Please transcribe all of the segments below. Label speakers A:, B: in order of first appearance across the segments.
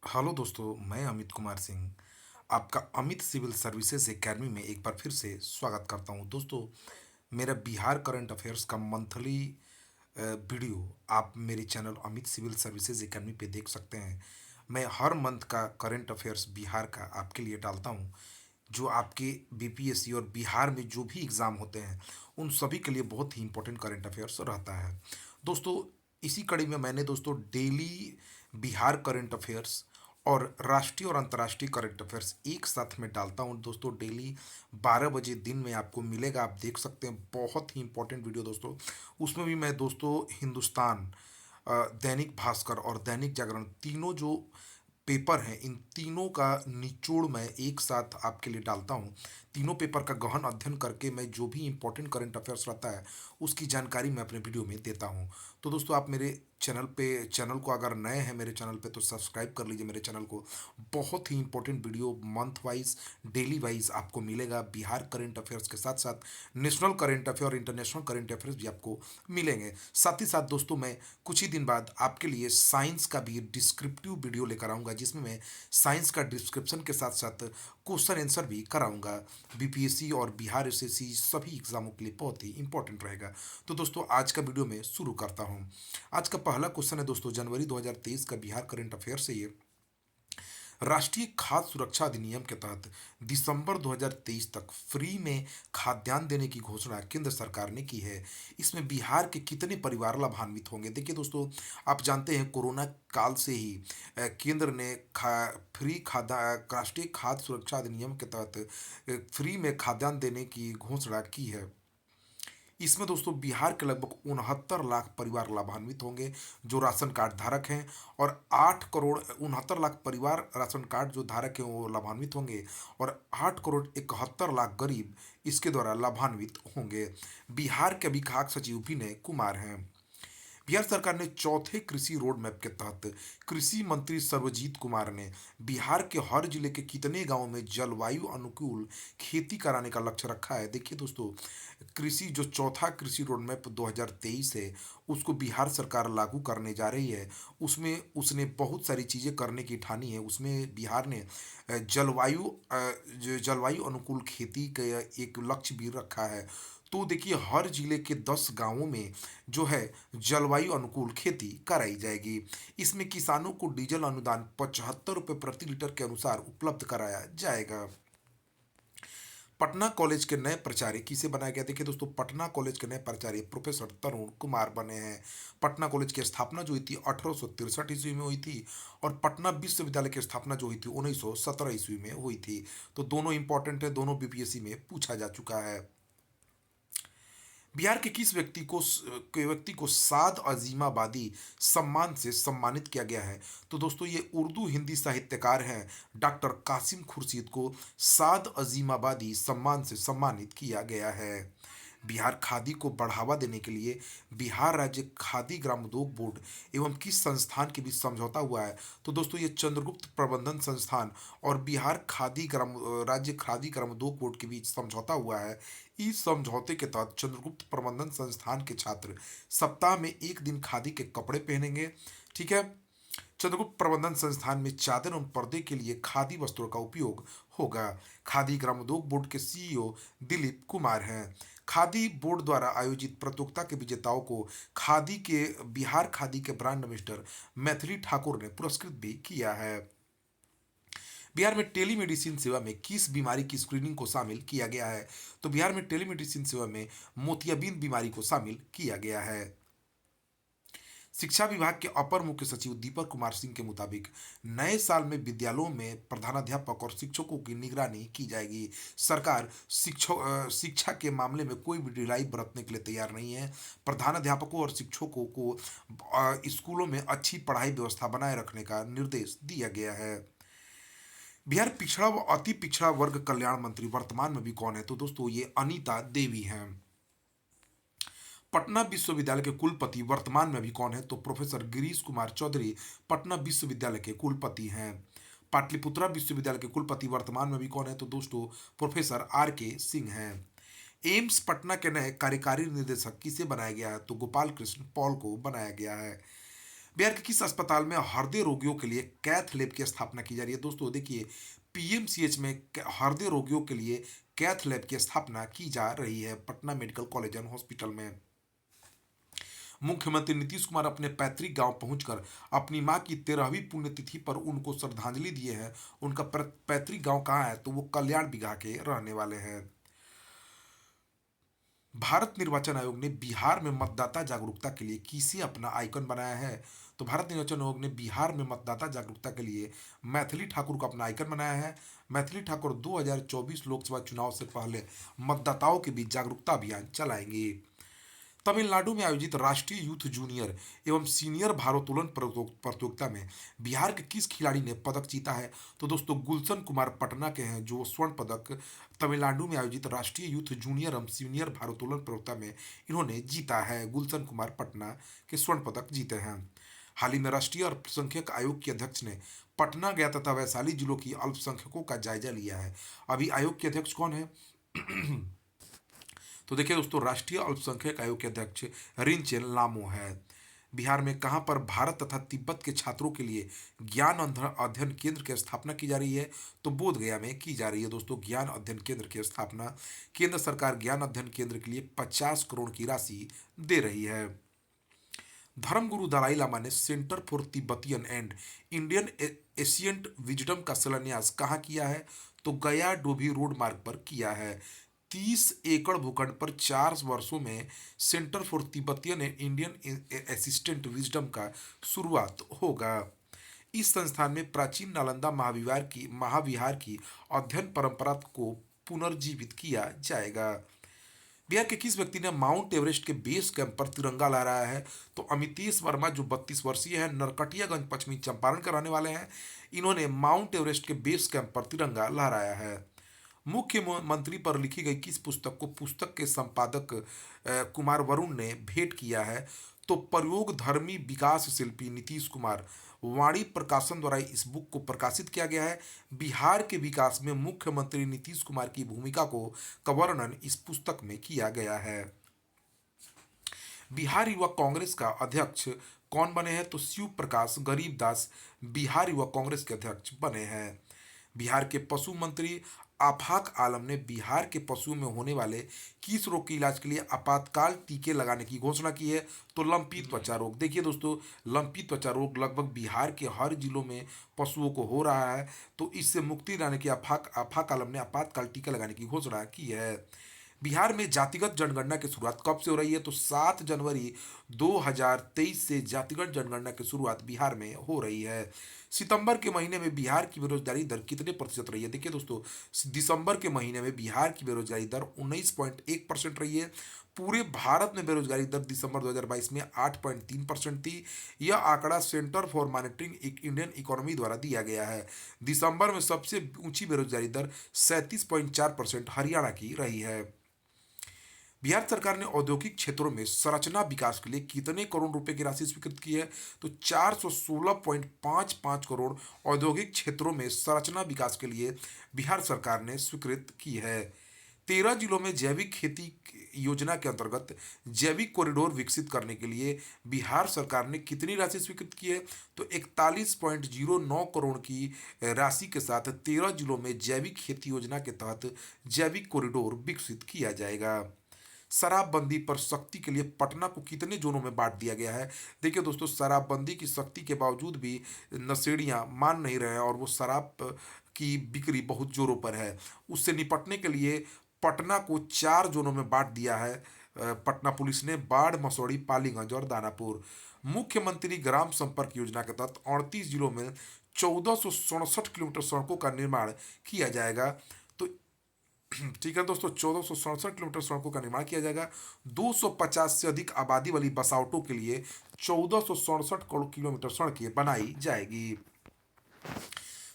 A: Hello दोस्तों, मैं अमित कुमार सिंह आपका अमित सिविल सर्विसेज एकेडमी में एक बार फिर से स्वागत करता हूं। दोस्तों, मेरा बिहार करंट अफेयर्स का मंथली वीडियो आप मेरे channel Amit civil services academy पे देख सकते हैं। मैं हर मंथ का करंट अफेयर्स बिहार का आपके लिए डालता हूं, जो आपके बीपीएससी और बिहार में जो भी एग्ज़ाम होते हैं उन सभी के लिए बहुत ही इंपॉर्टेंट करंट अफेयर्स रहता है। दोस्तों, इसी कड़ी में मैंने दोस्तों डेली बिहार करंट अफेयर्स और राष्ट्रीय और अंतर्राष्ट्रीय करंट अफेयर्स एक साथ में डालता हूं। दोस्तों, डेली 12 बजे दिन में आपको मिलेगा, आप देख सकते हैं। बहुत ही इंपॉर्टेंट वीडियो दोस्तों। उसमें भी मैं दोस्तों हिंदुस्तान, दैनिक भास्कर और दैनिक जागरण तीनों जो पेपर हैं, इन तीनों का निचोड़ मैं एक साथ आपके लिए डालता हूं। तीनों पेपर का गहन अध्ययन करके मैं जो भी इंपॉर्टेंट करंट अफेयर्स रहता है उसकी जानकारी मैं अपने वीडियो में देता हूं। तो दोस्तों, आप मेरे चैनल को अगर नए हैं मेरे चैनल पे तो सब्सक्राइब कर लीजिए मेरे चैनल को। बहुत ही important video month wise, daily wise आपको मिलेगा। बिहार करंट अफेयर्स के साथ साथ नेशनल करंट अफेयर और इंटरनेशनल करंट अफेयर्स भी आपको मिलेंगे। साथ ही साथ दोस्तों, मैं कुछ ही दिन बाद आपके लिए साइंस का भी डिस्क्रिप्टिव वीडियो लेकर आऊँगा, जिसमें मैं साइंस का डिस्क्रिप्शन के साथ साथ क्वेश्चन आंसर भी कराऊंगा। बीपीएससी और बिहार एसएससी सभी एग्जामों के लिए बहुत ही इंपॉर्टेंट रहेगा। तो दोस्तों, आज का वीडियो मैं शुरू करता हूँ। आज का पहला क्वेश्चन है दोस्तों, जनवरी 2023 का बिहार करंट अफेयर से ये। राष्ट्रीय खाद्य सुरक्षा अधिनियम के तहत दिसंबर 2023 तक फ्री में खाद्यान्न देने की घोषणा केंद्र सरकार ने की है। इसमें बिहार के कितने परिवार लाभान्वित होंगे? देखिए दोस्तों, आप जानते हैं कोरोना काल से ही केंद्र ने फ्री खाद्य राष्ट्रीय खाद्य सुरक्षा अधिनियम के तहत फ्री में खाद्यान्न देने की घोषणा की है। इसमें दोस्तों बिहार के लगभग 69 लाख परिवार लाभान्वित होंगे जो राशन कार्ड धारक हैं, और 8 करोड़ 69 लाख परिवार राशन कार्ड जो धारक हैं वो लाभान्वित होंगे, और 8 करोड़ 71 लाख गरीब इसके द्वारा लाभान्वित होंगे। बिहार के अभी खाद्य सचिव विनय कुमार हैं। बिहार सरकार ने चौथे कृषि रोड मैप के तहत कृषि मंत्री सर्वजीत कुमार ने बिहार के हर जिले के कितने गांवों में जलवायु अनुकूल खेती कराने का लक्ष्य रखा है? देखिए दोस्तों, कृषि जो चौथा कृषि रोड मैप 2023 है उसको बिहार सरकार लागू करने जा रही है। उसमें उसने बहुत सारी चीज़ें करने की ठानी है। उसमें बिहार ने जलवायु अनुकूल खेती का एक लक्ष्य भी रखा है। तो देखिए, हर जिले के 10 गांवों में जो है जलवायु अनुकूल खेती कराई जाएगी। इसमें किसानों को डीजल अनुदान 75 रुपये प्रति लीटर के अनुसार उपलब्ध कराया जाएगा। पटना कॉलेज के नए प्राचार्य किसे बनाया गया? देखिए दोस्तों, पटना कॉलेज के नए प्राचार्य प्रोफेसर तरुण कुमार बने हैं। पटना कॉलेज की स्थापना जो हुई थी 1863 ईस्वी में हुई थी, और पटना विश्वविद्यालय की स्थापना जो हुई थी 1917 ईस्वी में हुई थी। तो दोनों इंपॉर्टेंट है, दोनों बीपीएससी में पूछा जा चुका है। बिहार के किस व्यक्ति को साद अजीमाबादी सम्मान से सम्मानित किया गया है? तो दोस्तों, ये उर्दू हिंदी साहित्यकार हैं। डॉक्टर कासिम खुर्शीद को साद अजीमाबादी सम्मान से सम्मानित किया गया है। बिहार खादी को बढ़ावा देने के लिए बिहार राज्य खादी ग्रामोद्योग बोर्ड एवं किस संस्थान के बीच समझौता हुआ है? तो दोस्तों, ये चंद्रगुप्त प्रबंधन संस्थान और बिहार राज्य खादी ग्रामोद्योग बोर्ड के बीच समझौता हुआ है। इस समझौते के तहत चंद्रगुप्त प्रबंधन संस्थान के छात्र सप्ताह में एक दिन खादी के कपड़े पहनेंगे। ठीक है। चंद्रगुप्त प्रबंधन संस्थान में चादर एवं पर्दे के लिए खादी वस्त्रों का उपयोग होगा। खादी ग्रामोद्योग बोर्ड के सीईओ दिलीप कुमार हैं। खादी बोर्ड द्वारा आयोजित प्रतियोगिता के विजेताओं को बिहार खादी के ब्रांड एम्बेसडर मैथिली ठाकुर ने पुरस्कृत भी किया है। बिहार में टेलीमेडिसिन सेवा में किस बीमारी की स्क्रीनिंग को शामिल किया गया है? तो बिहार में टेलीमेडिसिन सेवा में मोतियाबिंद बीमारी को शामिल किया गया है। शिक्षा विभाग के अपर मुख्य सचिव दीपक कुमार सिंह के मुताबिक नए साल में विद्यालयों में प्रधानाध्यापक और शिक्षकों की निगरानी की जाएगी। सरकार शिक्षा के मामले में कोई भी ढिलाई बरतने के लिए तैयार नहीं है। प्रधानाध्यापकों और शिक्षकों को स्कूलों में अच्छी पढ़ाई व्यवस्था बनाए रखने का निर्देश दिया गया है। बिहार पिछड़ा व अति पिछड़ा वर्ग कल्याण मंत्री वर्तमान में भी कौन है? तो दोस्तों, ये अनीता देवी हैं। पटना विश्वविद्यालय के कुलपति वर्तमान में अभी कौन है? तो प्रोफेसर गिरीश कुमार चौधरी पटना विश्वविद्यालय के कुलपति हैं। पाटलिपुत्रा विश्वविद्यालय के कुलपति वर्तमान में अभी कौन है? तो दोस्तों, प्रोफेसर आर के सिंह हैं। एम्स पटना के नए कार्यकारी निदेशक किसे बनाया गया है? तो गोपाल कृष्ण पॉल को बनाया गया है। बिहार के किस अस्पताल में हृदय रोगियों के लिए कैथ लैब की स्थापना की जा रही है? दोस्तों देखिए, पीएमसीएच में हृदय रोगियों के लिए कैथ लैब की स्थापना की जा रही है Patna medical college and hospital में। मुख्यमंत्री नीतीश कुमार अपने पैतृक गांव पहुंचकर अपनी मां की 13वीं पुण्यतिथि पर उनको श्रद्धांजलि दिए हैं। उनका पैतृक गांव कहाँ है? तो वो कल्याण बिघा के रहने वाले हैं। भारत निर्वाचन आयोग ने बिहार में मतदाता जागरूकता के लिए किसे अपना आइकन बनाया है? तो भारत निर्वाचन आयोग ने बिहार में मतदाता जागरूकता के लिए मैथिली ठाकुर को अपना आइकन बनाया है। मैथिली ठाकुर 2024 लोकसभा चुनाव से पहले मतदाताओं के बीच जागरूकता अभियान चलाएंगे। तमिलनाडु में आयोजित राष्ट्रीय यूथ जूनियर एवं सीनियर भारोत्तोलन प्रतियोगिता में बिहार के किस खिलाड़ी ने पदक जीता है? तो दोस्तों गुलशन कुमार पटना के हैं जो स्वर्ण पदक तमिलनाडु में आयोजित राष्ट्रीय यूथ जूनियर एवं सीनियर भारोत्तोलन प्रतियोगिता में इन्होंने जीता है। गुलशन कुमार पटना के स्वर्ण पदक जीते हैं। हाल ही में राष्ट्रीय अल्पसंख्यक आयोग के अध्यक्ष ने पटना गया तथा वैशाली जिलों की अल्पसंख्यकों का जायजा लिया है। अभी आयोग के अध्यक्ष कौन है? तो देखिए दोस्तों, राष्ट्रीय अल्पसंख्यक आयोग के अध्यक्ष रिंचेन लामो है। बिहार में कहां पर भारत तथा तिब्बत के छात्रों के लिए ज्ञान अध्ययन केंद्र की स्थापना की जा रही है? तो बोध गया में की जा रही है। दोस्तों, ज्ञान अध्ययन केंद्र की स्थापना केंद्र सरकार ज्ञान अध्ययन केंद्र के लिए 50 करोड़ की राशि दे रही है। धर्मगुरु दलाई लामा ने centre for Tibetan and Indian ancient wisdom का शिलान्यास कहाँ किया है? तो गया डोभी रोड मार्ग पर किया है। 30 एकड़ भूखंड पर 4 वर्षों में centre for Tibetan and Indian assistant wisdom का शुरुआत होगा। इस संस्थान में प्राचीन नालंदा महाविहार की अध्ययन परंपरा को पुनर्जीवित किया जाएगा। बिहार के किस व्यक्ति ने माउंट एवरेस्ट के बेस कैंप पर तिरंगा लहराया है? तो अमितेश वर्मा जो 32 वर्षीय है, नरकटियागंज पश्चिमी चंपारण के रहने वाले हैं। इन्होंने माउंट एवरेस्ट के बेस कैंप पर तिरंगा लहराया है। मुख्यमंत्री पर लिखी गई किस पुस्तक को पुस्तक के संपादक कुमार वरुण ने भेंट किया है? तो प्रयोग धर्मी विकास शिल्पी नीतीश कुमार वाणी प्रकाशन द्वारा इस बुक को प्रकाशित किया गया है। बिहार के विकास में मुख्यमंत्री नीतीश कुमार की भूमिका का वर्णन इस पुस्तक में किया गया है। बिहार युवा कांग्रेस का अध्यक्ष कौन बने हैं? तो शिव प्रकाश गरीबदास बिहार युवा कांग्रेस के अध्यक्ष बने हैं। बिहार के पशु मंत्री आफाक आलम ने बिहार के पशुओं में होने वाले किस रोग के इलाज के लिए आपातकाल टीके लगाने की घोषणा की है? तो लंपी त्वचा रोग। देखिए दोस्तों, लंपी त्वचा रोग लगभग बिहार के हर जिलों में पशुओं को हो रहा है, तो इससे मुक्ति दिलाने की आफाक आलम ने आपातकाल टीका लगाने की घोषणा की है। बिहार में जातिगत जनगणना की शुरुआत कब से हो रही है? तो 7 जनवरी 2023 से जातिगत जनगणना की शुरुआत बिहार में हो रही है। सितंबर के महीने में बिहार की बेरोजगारी दर कितने प्रतिशत रही है? देखिए दोस्तों, दिसंबर के महीने में बिहार की बेरोजगारी दर 19.1% रही है। पूरे भारत में बेरोजगारी दर दिसंबर 2022 में 8.3% थी। यह आंकड़ा centre for monitoring Indian economy द्वारा दिया गया है। दिसंबर में सबसे ऊंची बेरोजगारी दर 37.4% हरियाणा की रही है। बिहार सरकार ने औद्योगिक क्षेत्रों में संरचना विकास के लिए कितने करोड़ रुपए की राशि स्वीकृत की है? तो 416.55 करोड़ औद्योगिक क्षेत्रों में संरचना विकास के लिए बिहार सरकार ने स्वीकृत की है। 13 जिलों में जैविक खेती योजना के अंतर्गत जैविक कॉरिडोर विकसित करने के लिए बिहार सरकार ने कितनी राशि स्वीकृत की है? तो 41.09 करोड़ की राशि के साथ 13 जिलों में जैविक खेती योजना के तहत जैविक कॉरिडोर विकसित किया जाएगा। शराबबंदी पर सख्ती के लिए पटना को कितने जोनों में बांट दिया गया है? देखिए दोस्तों, शराबबंदी की सख्ती के बावजूद भी नशेड़ियां मान नहीं रहे हैं और वो शराब की बिक्री बहुत जोरों पर है। उससे निपटने के लिए पटना को 4 जोनों में बांट दिया है पटना पुलिस ने, बाढ़, मसौड़ी, पालीगंज और दानापुर। मुख्यमंत्री ग्राम संपर्क योजना के तहत 38 जिलों में 1467 किलोमीटर सड़कों का निर्माण किया जाएगा। तो ठीक है दोस्तों, 1467 किलोमीटर सड़कों का निर्माण किया जाएगा। 250 से अधिक आबादी वाली बसावटों के लिए 1467 किलोमीटर सड़कें बनाई जाएगी।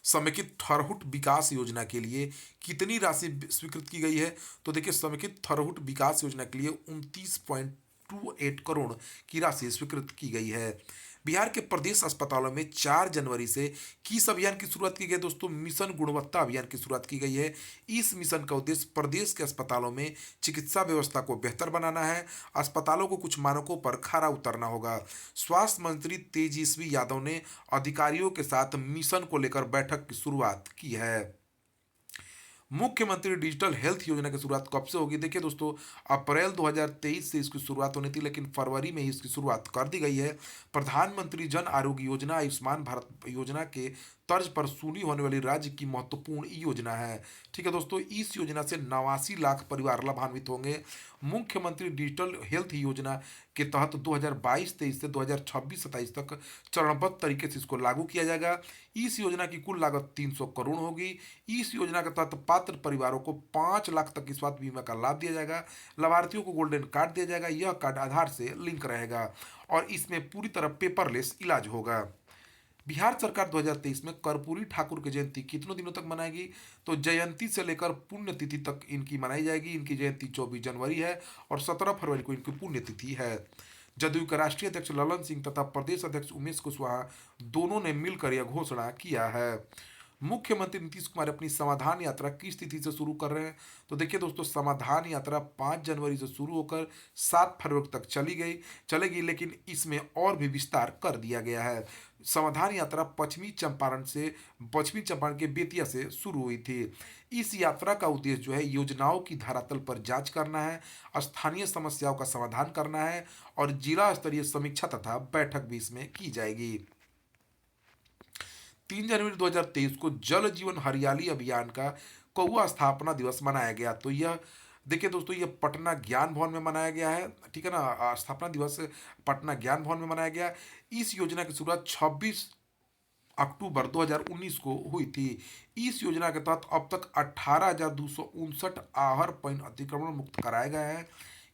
A: समेकित थरहुट विकास योजना के लिए कितनी राशि स्वीकृत की गई है? तो देखिए, समेकित थरहुट विकास योजना के लिए 29.28 करोड़ की राशि स्वीकृत की गई है। बिहार के प्रदेश अस्पतालों में 4 जनवरी से किस अभियान की शुरुआत की गई है दोस्तों? मिशन गुणवत्ता अभियान की शुरुआत की गई है। इस मिशन का उद्देश्य प्रदेश के अस्पतालों में चिकित्सा व्यवस्था को बेहतर बनाना है। अस्पतालों को कुछ मानकों पर खरा उतरना होगा। स्वास्थ्य मंत्री तेजस्वी यादव ने अधिकारियों के साथ मिशन को लेकर बैठक की शुरुआत की है। मुख्यमंत्री डिजिटल हेल्थ योजना की शुरुआत कब से होगी? देखिए दोस्तों, अप्रैल 2023 से इसकी शुरुआत होनी थी, लेकिन फरवरी में ही इसकी शुरुआत कर दी गई है। प्रधानमंत्री जन आरोग्य योजना आयुष्मान भारत योजना के तर्ज पर शुरू होने वाली राज्य की महत्वपूर्ण योजना है। ठीक है दोस्तों, इस योजना से 89 लाख परिवार लाभान्वित होंगे। मुख्यमंत्री डिजिटल हेल्थ योजना के तहत 2022-23 से 2026-27 तक चरणबद्ध तरीके से इसको लागू किया जाएगा। इस योजना की कुल लागत 300 करोड़ होगी। इस योजना के तहत पात्र परिवारों को 5 लाख तक की स्वास्थ्य बीमा का लाभ दिया जाएगा। लाभार्थियों को गोल्डन कार्ड दिया जाएगा। यह कार्ड आधार से लिंक रहेगा और इसमें पूरी तरह पेपरलेस इलाज होगा। बिहार सरकार 2023 में कर्पूरी ठाकुर की जयंती कितनों दिनों तक मनाएगी? तो जयंती से लेकर पुण्यतिथि तक इनकी मनाई जाएगी। इनकी जयंती 24 जनवरी है और 17 फरवरी को इनकी पुण्यतिथि है। जदयू के राष्ट्रीय अध्यक्ष ललन सिंह तथा प्रदेश अध्यक्ष उमेश कुशवाहा दोनों ने मिलकर यह घोषणा किया है। मुख्यमंत्री नीतीश कुमार अपनी समाधान यात्रा किस तिथि से शुरू कर रहे हैं? तो देखिए दोस्तों, समाधान यात्रा 5 जनवरी से शुरू होकर 7 फरवरी तक चलेगी, लेकिन इसमें और भी विस्तार कर दिया गया है। समाधान यात्रा पश्चिमी चंपारण के बेतिया से शुरू हुई थी। इस यात्रा का उद्देश्य जो है, योजनाओं की धरातल पर जांच करना है, स्थानीय समस्याओं का समाधान करना है और जिला स्तरीय समीक्षा तथा बैठक भी इसमें की जाएगी। 3 जनवरी 2023 को जल जीवन हरियाली अभियान का कौआ स्थापना दिवस मनाया गया। तो यह देखिए दोस्तों, यह पटना ज्ञान भवन में मनाया गया है। ठीक है ना, स्थापना दिवस पटना ज्ञान भवन में मनाया गया। इस योजना की शुरुआत 26 अक्टूबर 2019 को हुई थी। इस योजना के तहत अब तक 18,259 आहर पइन अतिक्रमण मुक्त कराए गए हैं।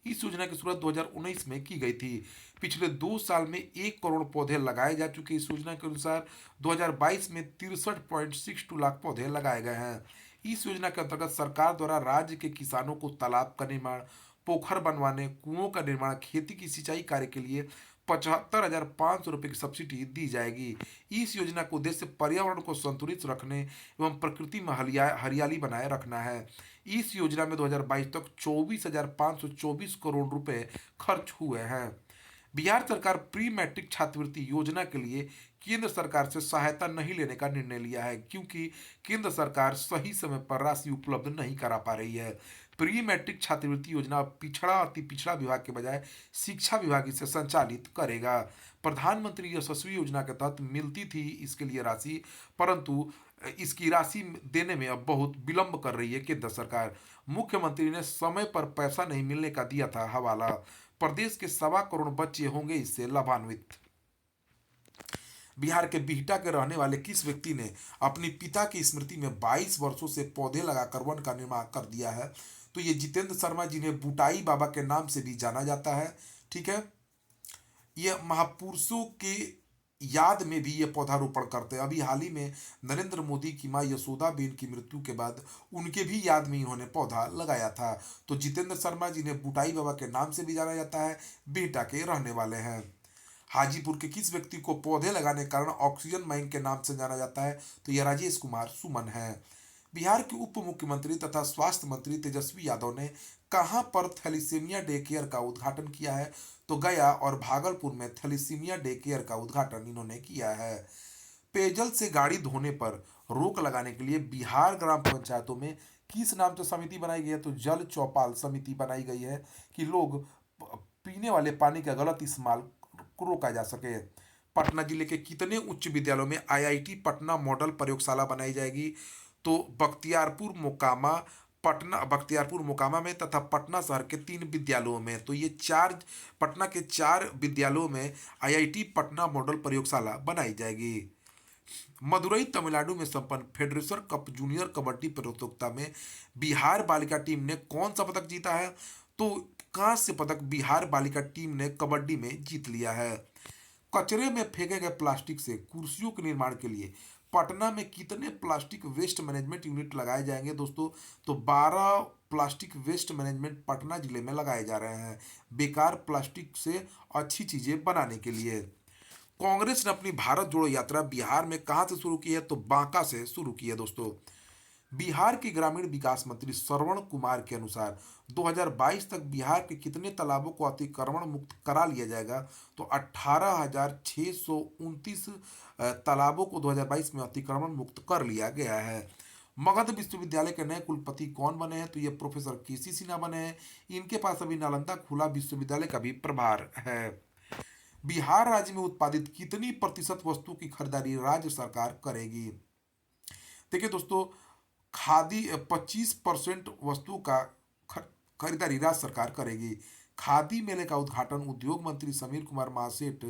A: इस योजना की शुरुआत 2019 में की गई थी। पिछले 2 साल में 1 करोड़ पौधे लगाए जा चुके। इस योजना के अनुसार 2022 में 63.62 लाख पौधे लगाए गए हैं। इस योजना के अंतर्गत सरकार द्वारा राज्य के किसानों को तालाब का निर्माण, पोखर बनवाने, कुओं का निर्माण, खेती की सिंचाई कार्य के लिए 75,500 रुपये की सब्सिडी दी जाएगी। इस योजना का उद्देश्य पर्यावरण को संतुलित रखने एवं प्रकृति में हरियाली बनाए रखना है। इस योजना में 2022 तक 24,524 करोड़ रुपए खर्च हुए हैं। बिहार सरकार प्री मैट्रिक छात्रवृत्ति योजना के लिए केंद्र सरकार से सहायता नहीं लेने का निर्णय लिया है, क्योंकि केंद्र सरकार सही समय पर राशि उपलब्ध नहीं करा पा रही है। प्री मैट्रिक छात्रवृत्ति योजना अति पिछड़ा विभाग के बजाय शिक्षा विभाग इसे संचालित करेगा। प्रधानमंत्री यशस्वी योजना के तहत मिलती थी इसके लिए राशि, परंतु इसकी राशि देने में अब बहुत विलंब कर रही है केंद्र सरकार। मुख्यमंत्री ने समय पर पैसा नहीं मिलने का दिया था हवाला। प्रदेश के 1.25 करोड़ बच्चे होंगे इससे लाभान्वित। बिहार के बिहटा के रहने वाले किस व्यक्ति ने अपनी पिता की स्मृति में 22 वर्षों से पौधे लगाकर वन का निर्माण कर दिया है? तो ये जितेंद्र शर्मा, जिन्हें बुटाई बाबा के नाम से भी जाना जाता है। ठीक है, ये महापुरुषों के याद में भी ये पौधारोपण करते हैं। अभी हाल ही में नरेंद्र मोदी की मां यशोदाबेन की मृत्यु के बाद उनके भी याद में इन्होंने पौधा लगाया था। तो जितेंद्र शर्मा, जिन्हें बुटाई बाबा के नाम से भी जाना जाता है, बिहटा के रहने वाले हैं। हाजीपुर के किस व्यक्ति को पौधे लगाने के कारण ऑक्सीजन माइन के नाम से जाना जाता है? तो यह राजेश कुमार सुमन है। बिहार के उप मुख्यमंत्री तथा स्वास्थ्य मंत्री तेजस्वी यादव ने कहां पर थैलीसीमिया डे केयर का उद्घाटन किया है? तो गया और भागलपुर में थैलीसीमिया डे केयर का उद्घाटन इन्होंने किया है। पेयजल से गाड़ी धोने पर रोक लगाने के लिए बिहार ग्राम पंचायतों में किस नाम से समिति बनाई गई है? तो जल चौपाल समिति बनाई गई है कि लोग पीने वाले पानी का गलत इस्तेमाल को रोका जा सके। पटना जिले के कितने उच्च विद्यालयों में आईआईटी पटना मॉडल प्रयोगशाला बनाई जाएगी? तो बख्तियारपुर मोकामा में तथा पटना शहर के 3 विद्यालयों में। तो ये पटना के 4 विद्यालयों में आईआईटी पटना मॉडल प्रयोगशाला बनाई जाएगी। मदुरई तमिलनाडु में संपन्न फेडरेशन कप जूनियर कबड्डी प्रतियोगिता में बिहार बालिका टीम ने कौन सा पदक जीता है? तो कांस्य पदक बिहार बालिका टीम ने कबड्डी में जीत लिया है। कचरे में फेंके गए प्लास्टिक से कुर्सियों के निर्माण के लिए पटना में कितने प्लास्टिक वेस्ट मैनेजमेंट यूनिट लगाए जाएंगे दोस्तों? तो 12 प्लास्टिक वेस्ट मैनेजमेंट पटना जिले में लगाए जा रहे हैं, बेकार प्लास्टिक से अच्छी चीजें बनाने के लिए। कांग्रेस ने अपनी भारत जोड़ो यात्रा बिहार में कहां से शुरू की है? तो बांका से शुरू की है दोस्तों। बिहार के ग्रामीण विकास मंत्री श्रवण कुमार के अनुसार 2022 तक बिहार के कितने तालाबों को अतिक्रमण मुक्त करा लिया जाएगा? तो 18,629 तालाबों को 2022 में अतिक्रमण मुक्त कर लिया गया है। मगध विश्वविद्यालय के नए कुलपति कौन बने हैं? तो ये प्रोफेसर केसी सिन्हा बने हैं। इनके पास अभी नालंदा खुला विश्वविद्यालय का भी प्रभार है। बिहार राज्य में उत्पादित कितनी प्रतिशत वस्तु की खरीदारी राज्य सरकार करेगी? देखिए दोस्तों, खादी 25% वस्तु का खरीदारी राज्य सरकार करेगी। खादी मेले का उद्घाटन उद्योग मंत्री समीर कुमार महासेठ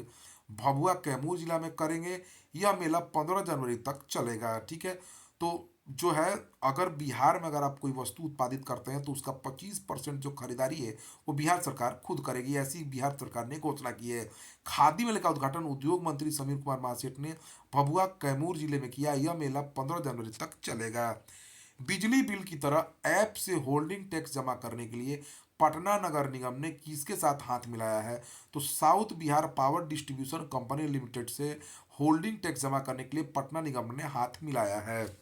A: भभुआ कैमूर जिला में करेंगे। यह मेला 15 जनवरी तक चलेगा। ठीक है, तो जो है, अगर बिहार में अगर आप कोई वस्तु उत्पादित करते हैं तो उसका 25% जो खरीदारी है वो बिहार सरकार खुद करेगी, ऐसी बिहार सरकार ने घोषणा की है। खादी मेले का उद्घाटन उद्योग मंत्री समीर कुमार महासेठ ने भभुआ कैमूर जिले में किया। यह मेला 15 जनवरी तक चलेगा। बिजली बिल की तरह ऐप से होल्डिंग टैक्स जमा करने के लिए पटना नगर निगम ने किसके साथ हाथ मिलाया है? तो south Bihar power distribution company limited से होल्डिंग टैक्स जमा करने के लिए पटना निगम ने हाथ मिलाया है,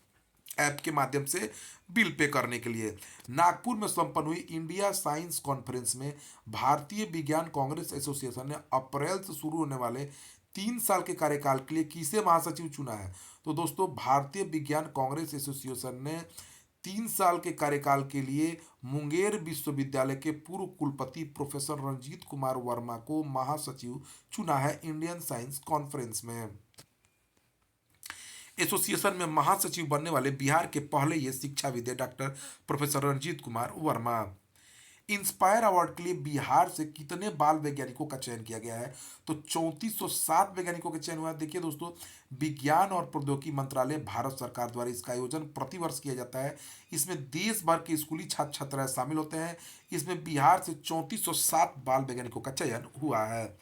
A: ऐप के माध्यम से बिल पे करने के लिए। नागपुर में संपन्न हुई इंडिया साइंस कॉन्फ्रेंस में भारतीय विज्ञान कांग्रेस एसोसिएशन ने अप्रैल से शुरू होने वाले 3 साल के कार्यकाल के लिए किसे महासचिव चुना है? तो दोस्तों, भारतीय विज्ञान कांग्रेस एसोसिएशन ने 3 साल के कार्यकाल के लिए मुंगेर विश्वविद्यालय के पूर्व कुलपति प्रोफेसर रंजीत कुमार वर्मा को महासचिव चुना है इंडियन साइंस कॉन्फ्रेंस में। एसोसिएशन में महासचिव बनने वाले बिहार के पहले ये शिक्षाविद doctor professor Ranjit Kumar Verma. Inspire award के लिए बिहार से कितने बाल वैज्ञानिकों का चयन किया गया है? तो 3407 वैज्ञानिकों का चयन हुआ है। देखिए दोस्तों, विज्ञान और प्रौद्योगिकी मंत्रालय भारत सरकार द्वारा इसका आयोजन प्रतिवर्ष किया जाता है। इसमें देश भर के स्कूली छात्र छात्राएं शामिल होते हैं। इसमें बिहार से 3407 बाल वैज्ञानिकों का चयन हुआ है।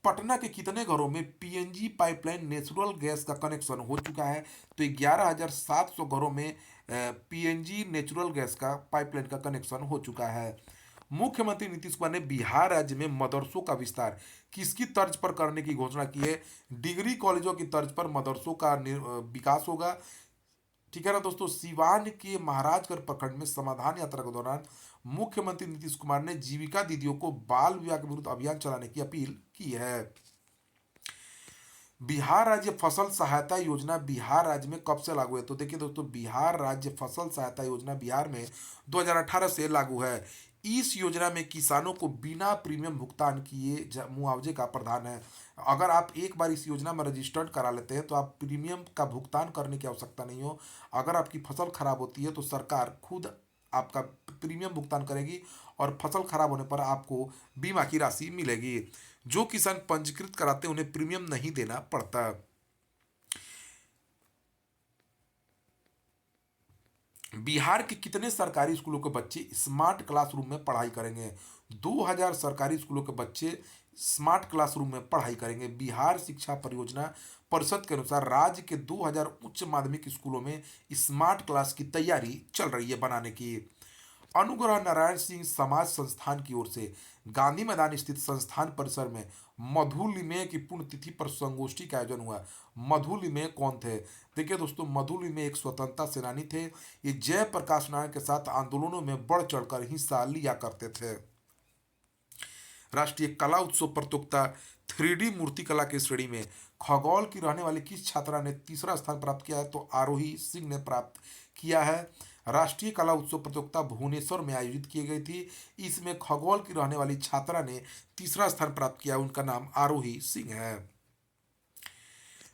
A: पटना के कितने घरों में पीएनजी पाइपलाइन नेचुरल गैस का कनेक्शन हो चुका है? तो 11,700 घरों में पीएनजी नेचुरल गैस का पाइपलाइन का कनेक्शन हो चुका है। मुख्यमंत्री नीतीश कुमार ने बिहार राज्य में मदरसों का विस्तार किसकी तर्ज पर करने की घोषणा की है? डिग्री कॉलेजों की तर्ज पर मदरसों का विकास होगा। ठीक है ना दोस्तों। सिवान के महाराजगढ़ प्रखंड में समाधान यात्रा के दौरान मुख्यमंत्री नीतीश कुमार ने जीविका दीदियों को बाल विवाह के विरुद्ध अभियान चलाने की अपील की है। बिहार राज्य फसल सहायता योजना बिहार राज्य में कब से लागू है? तो देखिए दोस्तों, बिहार राज्य फसल सहायता योजना बिहार में 2018 से लागू है। इस योजना में किसानों को बिना प्रीमियम भुगतान किए मुआवजे का प्रावधान है। अगर आप एक बार इस योजना में रजिस्टर्ड करा लेते हैं तो आप प्रीमियम का भुगतान करने की आवश्यकता नहीं हो। अगर आपकी फसल खराब होती है तो सरकार खुद आपका प्रीमियम भुगतान करेगी और फसल खराब होने पर आपको बीमा की राशि मिलेगी। जो किसान पंजीकृत कराते हैं उन्हें प्रीमियम नहीं देना पड़ता। बिहार के कितने सरकारी स्कूलों के बच्चे स्मार्ट क्लासरूम में पढ़ाई करेंगे? 2000 सरकारी स्कूलों के बच्चे स्मार्ट क्लासरूम में पढ़ाई करेंगे। बिहार शिक्षा परियोजना परिषद के अनुसार राज्य के 2000 उच्च माध्यमिक स्कूलों में स्मार्ट क्लास की तैयारी चल रही है बनाने की। अनुग्रह नारायण सिंह समाज संस्थान की ओर से गांधी मैदान स्थित संस्थान परिसर में मधु लिमये की पुण्यतिथि पर संगोष्ठी का आयोजन हुआ। मधु लिमये कौन थे? देखिए दोस्तों, मधु लिमये एक स्वतंत्रता सेनानी थे। ये जयप्रकाश नारायण के साथ आंदोलनों में बढ़ चढ़कर हिस्सा लिया करते थे। राष्ट्रीय कला उत्सव प्रतियोगिता 3D मूर्तिकला की श्रेणी में खगौल की रहने वाली किस छात्रा ने तीसरा स्थान प्राप्त किया है? तो आरोही सिंह ने प्राप्त किया है। राष्ट्रीय कला उत्सव प्रतियोगिता भुवनेश्वर में आयोजित की गई थी। इसमें खगौल की रहने वाली छात्रा ने तीसरा स्थान प्राप्त किया। उनका नाम आरोही सिंह है।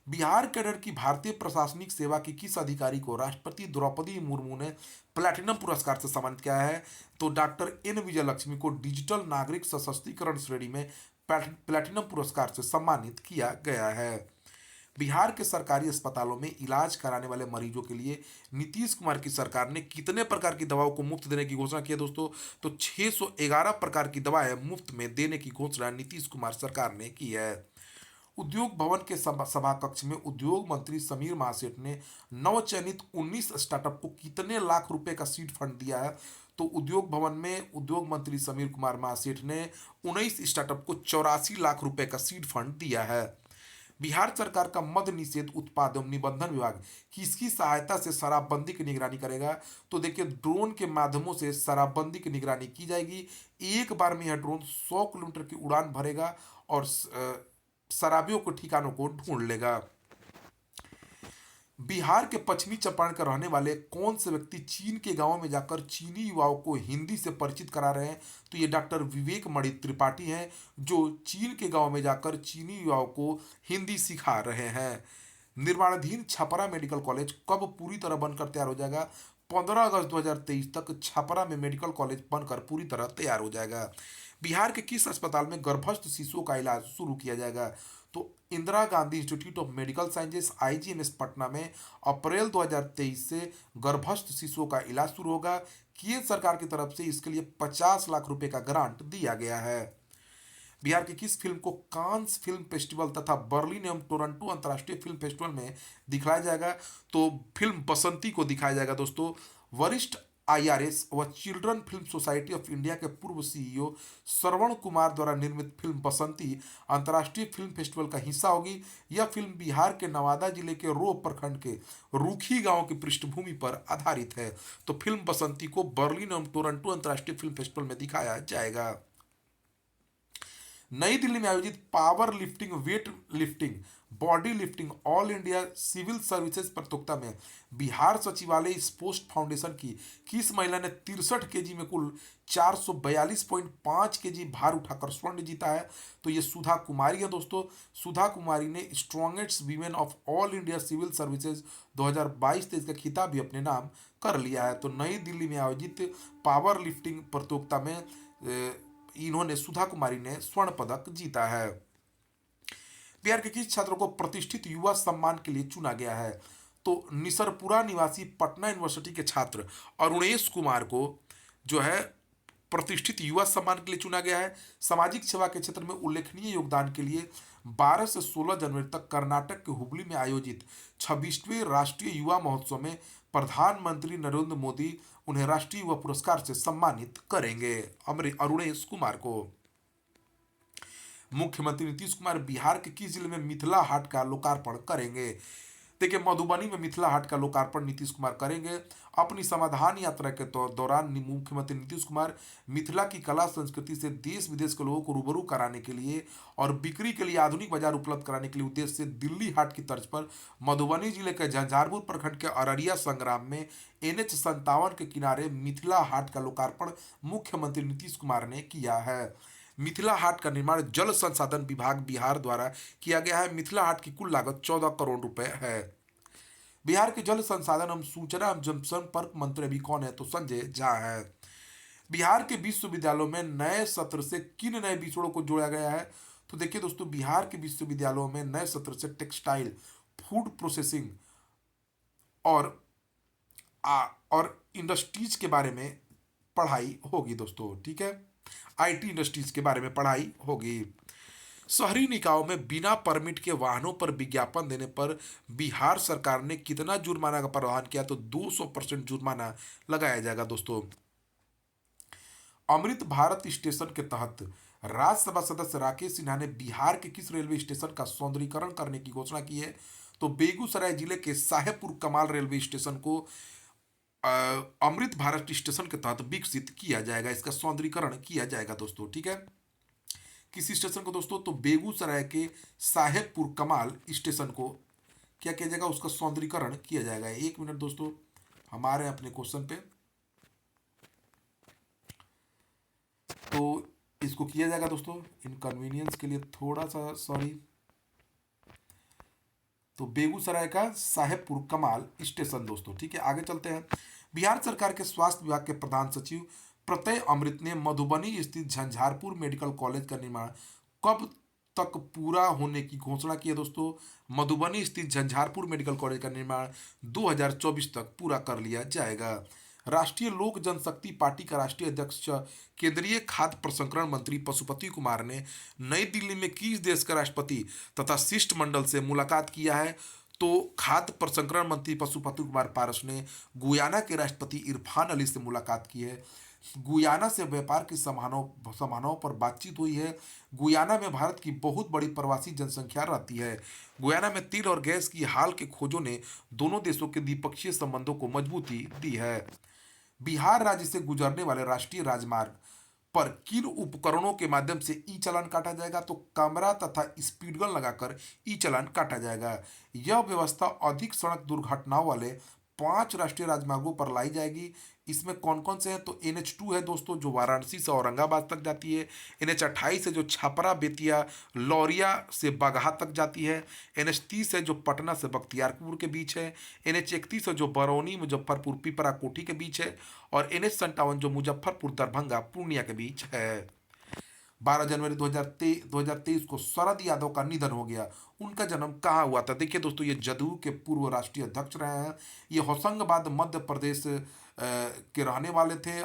A: बिहार कैडर की भारतीय प्रशासनिक सेवा की किस अधिकारी को राष्ट्रपति द्रौपदी मुर्मू ने प्लैटिनम पुरस्कार से सम्मानित किया है? तो डॉक्टर एन विजयलक्ष्मी को डिजिटल नागरिक सशक्तिकरण श्रेणी में प्लैटिनम पुरस्कार से सम्मानित किया गया है। बिहार के सरकारी अस्पतालों में इलाज कराने वाले मरीजों के लिए नीतीश कुमार की सरकार ने कितने प्रकार की दवाओं को मुफ्त देने की घोषणा की है दोस्तों? तो 611 प्रकार की दवाएं मुफ्त में देने की घोषणा नीतीश कुमार सरकार ने की है। उद्योग भवन के सभा कक्ष में उद्योग मंत्री समीर महासेठ ने नवचयनित 19 स्टार्टअप को कितने लाख रुपए का सीड फंड दिया है? तो उद्योग भवन में उद्योग मंत्री समीर कुमार महासेठ ने 19 स्टार्टअप को 84 लाख रुपए का सीड फंड दिया है। बिहार सरकार का मद्य निषेध उत्पाद एवं निबंधन विभाग किसकी सहायता से शराबबंदी की निगरानी करेगा? तो देखिए, ड्रोन के माध्यमों से शराबबंदी की निगरानी की जाएगी। एक बार में यह ड्रोन 100 किलोमीटर की उड़ान भरेगा और शराबियों को ठिकानों को ढूंढ लेगा। बिहार के पश्चिमी चंपारण के रहने वाले कौन से व्यक्ति चीन के गांवों में जाकर चीनी युवाओं को हिंदी से परिचित करा रहे हैं? तो ये डॉक्टर विवेक मणि त्रिपाठी हैं, जो चीन के गांव में जाकर चीनी युवाओं को हिंदी सिखा रहे हैं। निर्माणाधीन छपरा मेडिकल कॉलेज कब पूरी तरह बनकर तैयार हो जाएगा? 15 अगस्त 2023 तक छपरा में मेडिकल कॉलेज बनकर पूरी तरह तैयार हो जाएगा। बिहार के किस अस्पताल में गर्भस्थ शिशुओं का इलाज शुरू किया जाएगा? तो Indira Gandhi institute of medical sciences IGMS Patna में अप्रैल 2023 से गर्भस्थ शिशुओं का इलाज शुरू होगा। केंद्र सरकार की तरफ से इसके लिए 50 लाख रुपए का ग्रांट दिया गया है। बिहार की किस फिल्म को कांस फिल्म फेस्टिवल तथा बर्लिन एवं टोरंटो अंतर्राष्ट्रीय फिल्म फेस्टिवल में दिखाया जाएगा? तो फिल्म बसंती को दिखाया जाएगा दोस्तों। वरिष्ठ आईआरएस व children film society of India के पूर्व सीईओ श्रवण कुमार द्वारा निर्मित फिल्म बसंती अंतर्राष्ट्रीय फिल्म फेस्टिवल का हिस्सा होगी। यह फिल्म बिहार के नवादा जिले के रोह प्रखंड के रूखी गांव की पृष्ठभूमि पर आधारित है। तो फिल्म बसंती को बर्लिन एवं टोरंटो अंतर्राष्ट्रीय फिल्म फेस्टिवल में दिखाया जाएगा। नई दिल्ली में आयोजित power lifting, weight lifting, body lifting all India civil services प्रतियोगिता में बिहार सचिवालय स्पोर्ट्स फाउंडेशन की किस महिला ने 63 केजी में कुल 442.5 केजी भार उठाकर स्वर्ण जीता है? तो ये सुधा कुमारी है दोस्तों। सुधा कुमारी ने strongest women of all India civil services 2022-23 का खिताब भी अपने नाम कर लिया है। तो नई दिल्ली में आयोजित पावर लिफ्टिंग प्रतियोगिता में इन्होंने, सुधा कुमारी ने स्वर्ण पदक जीता है। बिहार के किस छात्रों को प्रतिष्ठित युवा सम्मान के लिए चुना गया है? तो निसरपुरा निवासी पटना यूनिवर्सिटी के छात्र अरुणेश कुमार को जो है प्रतिष्ठित युवा सम्मान के लिए चुना गया है। सामाजिक सेवा के क्षेत्र में उल्लेखनीय योगदान के लिए 12 से 16 जनवरी तक कर्नाटक के हुबली में आयोजित 26वें राष्ट्रीय युवा महोत्सव में प्रधानमंत्री नरेंद्र मोदी उन्हें राष्ट्रीय युवा पुरस्कार से सम्मानित करेंगे। अरुणेश कुमार को। मुख्यमंत्री नीतीश कुमार बिहार के किस जिले में मिथिला हाट का लोकार्पण करेंगे? देखिए, मधुबनी में मिथिला हाट का लोकार्पण नीतीश कुमार करेंगे। अपनी समाधान यात्रा के दौरान मुख्यमंत्री नीतीश कुमार मिथिला की कला संस्कृति से देश विदेश के लोगों को रूबरू कराने के लिए और बिक्री के लिए आधुनिक बाजार उपलब्ध कराने के लिए उद्देश्य से दिल्ली हाट की तर्ज पर मधुबनी जिले के झंझारपुर प्रखंड के अररिया संग्राम में NH-57 के किनारे मिथिला हाट का लोकार्पण मुख्यमंत्री नीतीश कुमार ने किया है। मिथिला हाट का निर्माण जल संसाधन विभाग बिहार द्वारा किया गया है। मिथिला हाट की कुल लागत 14 करोड़ रुपए है। बिहार के जल संसाधन एवं सूचना एवं जनसंपर्क मंत्री अभी कौन है? तो संजय झा है। बिहार के विश्वविद्यालयों में नए सत्र से किन नए विषयों को जोड़ा गया है? तो देखिए दोस्तों, बिहार के विश्वविद्यालयों में नए सत्र से टेक्सटाइल, फूड प्रोसेसिंग और इंडस्ट्रीज के बारे में पढ़ाई होगी दोस्तों। ठीक है, IT इंडस्ट्रीज के बारे में पढ़ाई होगी। शहरी निकायों में बिना परमिट के वाहनों पर विज्ञापन देने पर बिहार सरकार ने कितना जुर्माना का प्रावधान किया? तो 200% जुर्माना लगाया जाएगा दोस्तों। अमृत भारत स्टेशन के तहत राज्यसभा सदस्य राकेश सिन्हा ने बिहार के किस रेलवे स्टेशन का सौंदर्यीकरण करने की घोषणा की है? तो बेगूसराय जिले के साहेबपुर कमाल रेलवे स्टेशन को अमृत भारत स्टेशन के तहत विकसित किया जाएगा। इसका सौंदर्यीकरण किया जाएगा दोस्तों। ठीक है, किस स्टेशन को दोस्तों? तो बेगूसराय के साहेबपुर कमाल स्टेशन को क्या किया जाएगा? उसका सौंदर्यीकरण किया जाएगा। 1 मिनट दोस्तों, हमारे अपने क्वेश्चन पे तो इसको किया जाएगा दोस्तों। इनकन्वीनियंस के लिए थोड़ा सा सॉरी। तो बेगूसराय का साहेबपुर कमाल स्टेशन दोस्तों। ठीक है, आगे चलते हैं। बिहार सरकार के स्वास्थ्य विभाग के प्रधान सचिव प्रत्यय अमृत ने मधुबनी स्थित झंझारपुर मेडिकल कॉलेज का निर्माण कब तक पूरा होने की घोषणा की है दोस्तों? मधुबनी स्थित झंझारपुर मेडिकल कॉलेज का निर्माण 2024 तक पूरा कर लिया जाएगा। राष्ट्रीय लोक जनशक्ति पार्टी का राष्ट्रीय अध्यक्ष केंद्रीय खाद्य प्रसंस्करण मंत्री पशुपति कुमार ने नई दिल्ली में किस देश के राष्ट्रपति तथा शिष्टमंडल से मुलाकात किया है? तो खाद्य प्रसंस्करण मंत्री पशुपति कुमार पारस ने गुयाना के राष्ट्रपति इरफान अली से मुलाकात की है। गुयाना से व्यापार की संभावनाओं पर बातचीत हुई है। गुयाना में भारत की बहुत बड़ी प्रवासी जनसंख्या रहती है। गुयाना में तेल और गैस की हाल के खोजों ने दोनों देशों के द्विपक्षीय संबंधों को मजबूती दी है। बिहार राज्य से गुजरने वाले राष्ट्रीय राजमार्ग पर किन उपकरणों के माध्यम से ई चालान काटा जाएगा? तो कैमरा तथा स्पीड गन लगाकर ई चालान काटा जाएगा। यह व्यवस्था अधिक सड़क दुर्घटनाओं वाले 5 राष्ट्रीय राजमार्गों पर लाई जाएगी। इसमें कौन कौन से हैं? तो NH2 है दोस्तों, जो वाराणसी से औरंगाबाद तक जाती है। NH28 है जो छपरा बेतिया लौरिया से बगहा तक जाती है। NH30 है जो पटना से बख्तियारपुर के बीच है। NH31 है जो बरौनी मुजफ्फरपुर पिपरा कोठी के बीच है। और NH57 जो मुजफ्फरपुर दरभंगा पूर्णिया के बीच है। 12 जनवरी 2023 को शरद यादव का निधन हो गया। उनका जन्म कहाँ हुआ था? देखिए दोस्तों, ये जदयू के पूर्व राष्ट्रीय अध्यक्ष रहे हैं। ये होशंगाबाद मध्य प्रदेश के रहने वाले थे।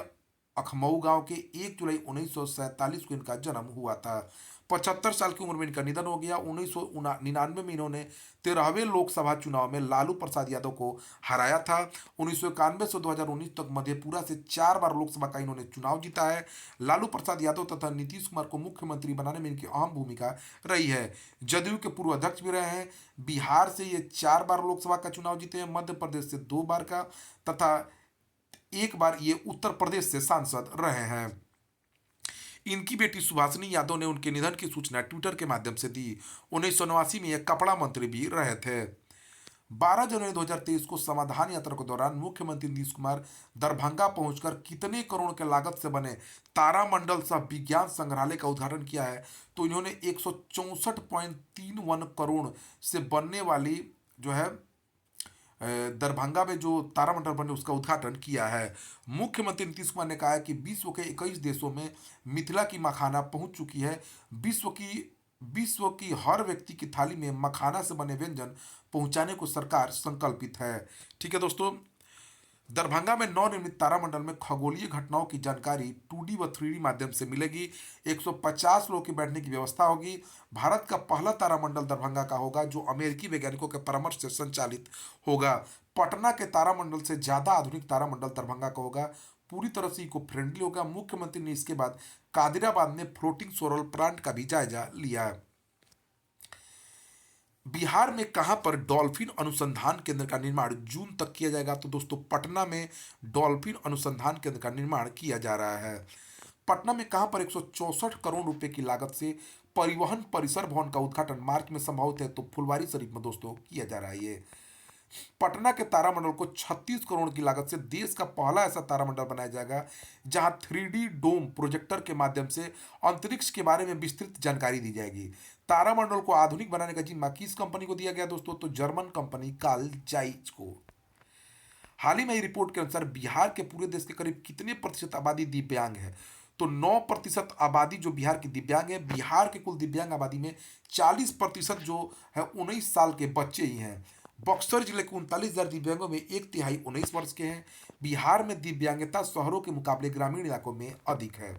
A: अखमऊ गांव के 1 जुलाई 1947 को इनका जन्म हुआ था। 75 साल की उम्र में इनका निधन हो गया। 1999 में इन्होंने 13वें लोकसभा चुनाव में लालू प्रसाद यादव को हराया था। 1991 से 2019 तक मधेपुरा से 4 बार लोकसभा का इन्होंने चुनाव जीता है। लालू प्रसाद यादव तथा नीतीश कुमार को मुख्यमंत्री बनाने में इनकी अहम भूमिका रही है। जदयू के पूर्व अध्यक्ष भी रहे हैं। बिहार से ये 4 बार लोकसभा का चुनाव जीते हैं। मध्य प्रदेश से 2 बार का तथा 1 बार ये उत्तर प्रदेश से सांसद रहे हैं। इनकी बेटी सुभाषिनी यादव ने उनके निधन की सूचना ट्विटर के माध्यम से दी। 1989 में यह कपड़ा मंत्री भी रहे थे। 12 जनवरी 2023 को समाधान यात्रा के दौरान मुख्यमंत्री नीतीश कुमार दरभंगा पहुंचकर कितने करोड़ के लागत से बने तारामंडल सह विज्ञान संग्रहालय का उद्घाटन किया है? तो इन्होंने 164.31 करोड़ से बनने वाली जो है दरभंगा में जो तारामंडल बने उसका उद्घाटन किया है। मुख्यमंत्री नीतीश कुमार ने कहा है कि विश्व के 21 देशों में मिथिला की मखाना पहुंच चुकी है। विश्व की हर व्यक्ति की थाली में मखाना से बने व्यंजन पहुंचाने को सरकार संकल्पित है। ठीक है दोस्तों, दरभंगा में नवनिर्मित तारामंडल में खगोलीय घटनाओं की जानकारी 2D व 3D माध्यम से मिलेगी। 150 लोगों के बैठने की व्यवस्था होगी। भारत का पहला तारामंडल दरभंगा का होगा, जो अमेरिकी वैज्ञानिकों के परामर्श से संचालित होगा। पटना के तारामंडल से ज़्यादा आधुनिक तारामंडल दरभंगा का होगा। पूरी तरह से इको फ्रेंडली होगा। मुख्यमंत्री ने इसके बाद कादिराबाद में फ्लोटिंग सोलर प्लांट का भी जायजा लिया। बिहार में कहां पर डॉल्फिन अनुसंधान केंद्र का निर्माण जून तक किया जाएगा? तो दोस्तों, पटना में डॉल्फिन अनुसंधान केंद्र का निर्माण किया जा रहा है। पटना में कहां पर 164 करोड़ रुपए की लागत से परिवहन परिसर भवन का उद्घाटन मार्च में संभवित है? तो फुलवारी शरीफ में दोस्तों किया जा रहा है। ये पटना के तारामंडल को 36 करोड़ की लागत से देश का पहला ऐसा तारामंडल बनाया जाएगा जहां 3D डोम प्रोजेक्टर के माध्यम से अंतरिक्ष के बारे में विस्तृत जानकारी दी जाएगी। तारामंडल को आधुनिक बनाने का जिम्मा किस कंपनी को दिया गया दोस्तों? तो जर्मन कंपनी कार्ल जाइज को। हाल ही में रिपोर्ट के अनुसार बिहार के पूरे देश के करीब कितने प्रतिशत आबादी दिव्यांग है? तो 9% आबादी जो बिहार की दिव्यांग है। बिहार के कुल दिव्यांग आबादी में 40% जो है 19 साल के बच्चे ही हैं। बक्सर जिले के 39,000 दिव्यांगों में 1/3 19 वर्ष के हैं। बिहार में दिव्यांगता शहरों के मुकाबले ग्रामीण इलाकों में अधिक है।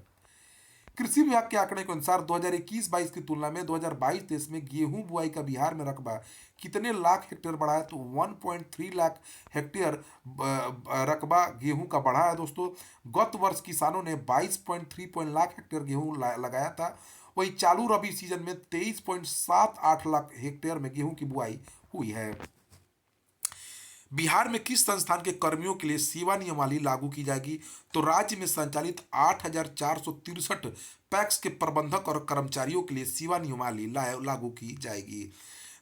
A: कृषि विभाग के आंकड़े के अनुसार 2021-22 की तुलना में 2022 देश में गेहूं बुआई का बिहार में रकबा कितने लाख हेक्टेयर बढ़ा है? तो 1.3 लाख हेक्टेयर रकबा गेहूं का बढ़ा है दोस्तों। गत वर्ष किसानों ने 22.3 लाख हेक्टेयर गेहूं लगाया था। वही चालू रबी सीजन में 23.78 लाख हेक्टेयर में गेहूं की बुआई हुई है। बिहार में किस संस्थान के कर्मियों के लिए सेवा नियमावली लागू की जाएगी? तो राज्य में संचालित 8,463 पैक्स के प्रबंधक और कर्मचारियों के लिए सेवा नियमावली लागू की जाएगी।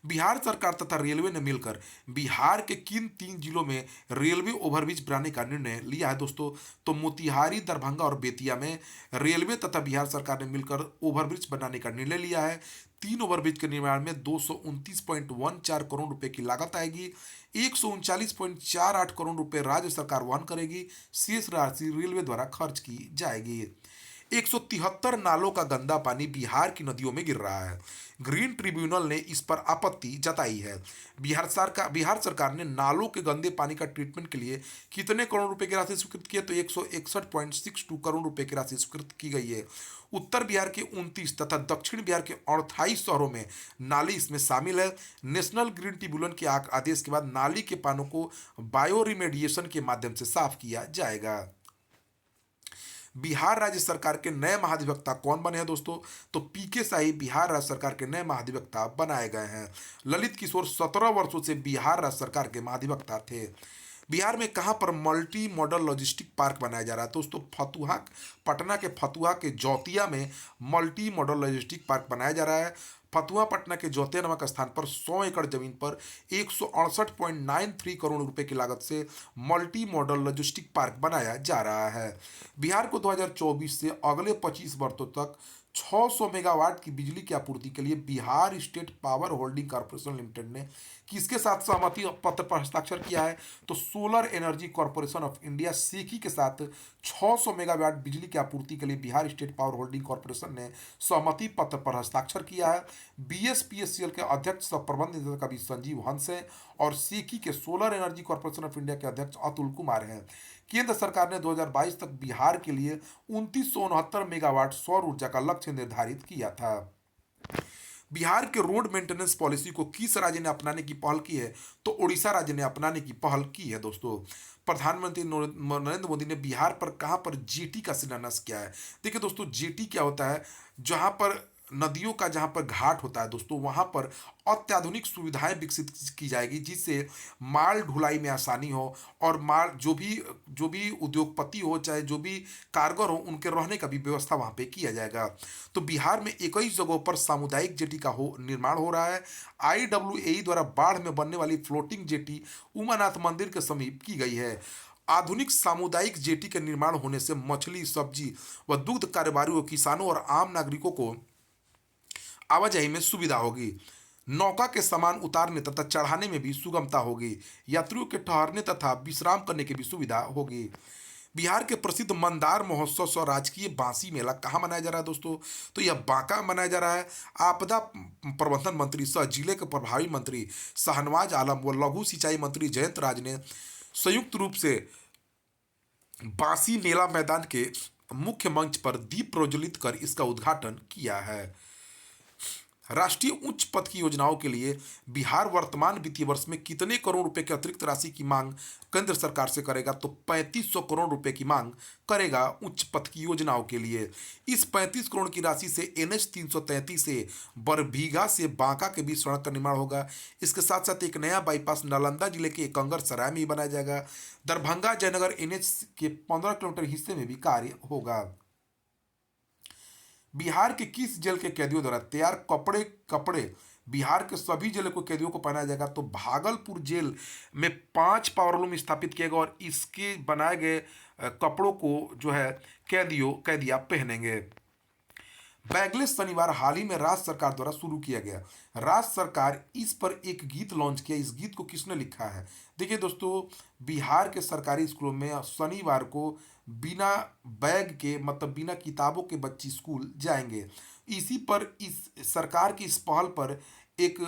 A: बिहार सरकार तथा रेलवे ने मिलकर बिहार के किन 3 जिलों में रेलवे ओवरब्रिज बनाने का निर्णय लिया है दोस्तों? तो मोतिहारी, दरभंगा और बेतिया में रेलवे तथा बिहार सरकार ने मिलकर ओवरब्रिज बनाने का निर्णय लिया है। 3 ओवरब्रिज के निर्माण में 229.14 करोड़ रुपए की लागत आएगी। 139.48 करोड़ रुपए राज्य सरकार वहन करेगी। शेष राशि रेलवे द्वारा खर्च की जाएगी। 173 नालों का गंदा पानी बिहार की नदियों में गिर रहा है। ग्रीन ट्रिब्यूनल ने इस पर आपत्ति जताई है। बिहार सरकार ने नालों के गंदे पानी का ट्रीटमेंट के लिए कितने करोड़ रुपए की राशि स्वीकृत की है? तो 161.62 करोड़ रुपए की राशि स्वीकृत की गई है। उत्तर बिहार के 29 तथा दक्षिण बिहार के 28 शहरों में नाली इसमें शामिल है। नेशनल ग्रीन ट्रिब्यूनल के आदेश के बाद नाली के पानों को बायो रिमेडिएशन के माध्यम से साफ किया जाएगा। बिहार राज्य सरकार के नए महाधिवक्ता कौन बने हैं दोस्तों? तो पीके शाही बिहार राज्य सरकार के नए महाधिवक्ता बनाए गए हैं। ललित किशोर 17 वर्षों से बिहार राज्य सरकार के महाधिवक्ता थे। बिहार में कहाँ पर मल्टी मॉडल लॉजिस्टिक पार्क बनाया जा रहा है दोस्तों? फतुहा, पटना के फतुहा के जौतिया में मल्टी मॉडल लॉजिस्टिक पार्क बनाया जा रहा है। फतुहा पटना के जौतिया नामक स्थान पर 100 एकड़ जमीन पर 168.93 करोड़ रुपए की लागत से मल्टी मॉडल लॉजिस्टिक पार्क बनाया जा रहा है। बिहार को 2024 से अगले 25 वर्षों तक 600 मेगावाट की बिजली की आपूर्ति के लिए Bihar state power holding corporation limited ने किसके साथ सहमति पत्र पर हस्ताक्षर किया है? तो solar energy corporation of India SECI के साथ 600 मेगावाट बिजली की आपूर्ति के लिए Bihar state power holding corporation ने सहमति पत्र पर हस्ताक्षर किया है। बीएसपीएससीएल के अध्यक्ष सह प्रबंध निदेशक अभी संजीव हंस हैं और सेकी के solar energy corporation of India के अध्यक्ष अतुल कुमार हैं। केंद्र सरकार ने 2022 तक बिहार के लिए 2969 मेगावाट सौर ऊर्जा का लक्ष्य निर्धारित किया था। बिहार के रोड मेंटेनेंस पॉलिसी को किस राज्य ने अपनाने की पहल की है? तो उड़ीसा राज्य ने अपनाने की पहल की है दोस्तों। प्रधानमंत्री नरेंद्र मोदी ने बिहार पर कहां पर जेटी का शिलान्यास किया है? देखिए दोस्तों, जेटी क्या होता है? जहां पर नदियों का जहां पर घाट होता है दोस्तों, वहां पर अत्याधुनिक सुविधाएं विकसित की जाएगी जिससे माल ढुलाई में आसानी हो और माल जो भी उद्योगपति हो चाहे जो भी कारगर हो उनके रहने का भी व्यवस्था वहां पे किया जाएगा। तो बिहार में 21 जगहों पर सामुदायिक जेटी का निर्माण हो रहा है। IWAE द्वारा बाढ़ में बनने वाली फ्लोटिंग जेटी उमानाथ मंदिर के समीप की गई है। आधुनिक सामुदायिक जेटी के निर्माण होने से मछली, सब्जी व दुग्ध कारोबारियों, किसानों और आम नागरिकों को आवाजाही में सुविधा होगी। नौका के सामान उतारने तथा चढ़ाने में भी सुगमता होगी। यात्रियों के ठहरने तथा विश्राम करने की भी सुविधा होगी। बिहार के प्रसिद्ध मंदार महोत्सव सह राजकीय बांसी मेला कहाँ मनाया जा रहा है दोस्तों? तो यह बांका मनाया जा रहा है। आपदा प्रबंधन मंत्री सह जिले के प्रभारी मंत्री शाहनवाज आलम व लघु सिंचाई मंत्री जयंत राज ने संयुक्त रूप से बांसी मेला मैदान के मुख्य मंच पर दीप प्रज्वलित कर इसका उद्घाटन किया है। राष्ट्रीय उच्च पथ की योजनाओं के लिए बिहार वर्तमान वित्तीय वर्ष में कितने करोड़ रुपए की अतिरिक्त राशि की मांग केंद्र सरकार से करेगा? तो 3500 करोड़ रुपए की मांग करेगा उच्च पथ की योजनाओं के लिए। इस 35 करोड़ की राशि से NH 333 से बरबीघा से बांका के बीच सड़क का निर्माण होगा। इसके साथ साथ एक नया बाईपास नालंदा जिले के एकंगर सराय में ही बनाया जाएगा। दरभंगा जयनगर NH के 15 किलोमीटर हिस्से में भी कार्य होगा। बिहार के किस जेल के कैदियों द्वारा तैयार कपड़े बिहार के सभी जेलों को कैदियों को पहनाया जाएगा? तो भागलपुर जेल में 5 पावरलूम स्थापित किया गया और इसके बनाए गए कपड़ों को जो है कैदियां पहनेंगे। बैगलेस शनिवार हाल ही में राज्य सरकार द्वारा शुरू किया गया। राज्य सरकार इस पर एक गीत लॉन्च किया। इस गीत को किसने लिखा है? देखिए दोस्तों, बिहार के सरकारी स्कूलों में शनिवार को बिना बैग के मतलब बिना किताबों के बच्चे स्कूल जाएंगे। इस सरकार की इस पहल पर एक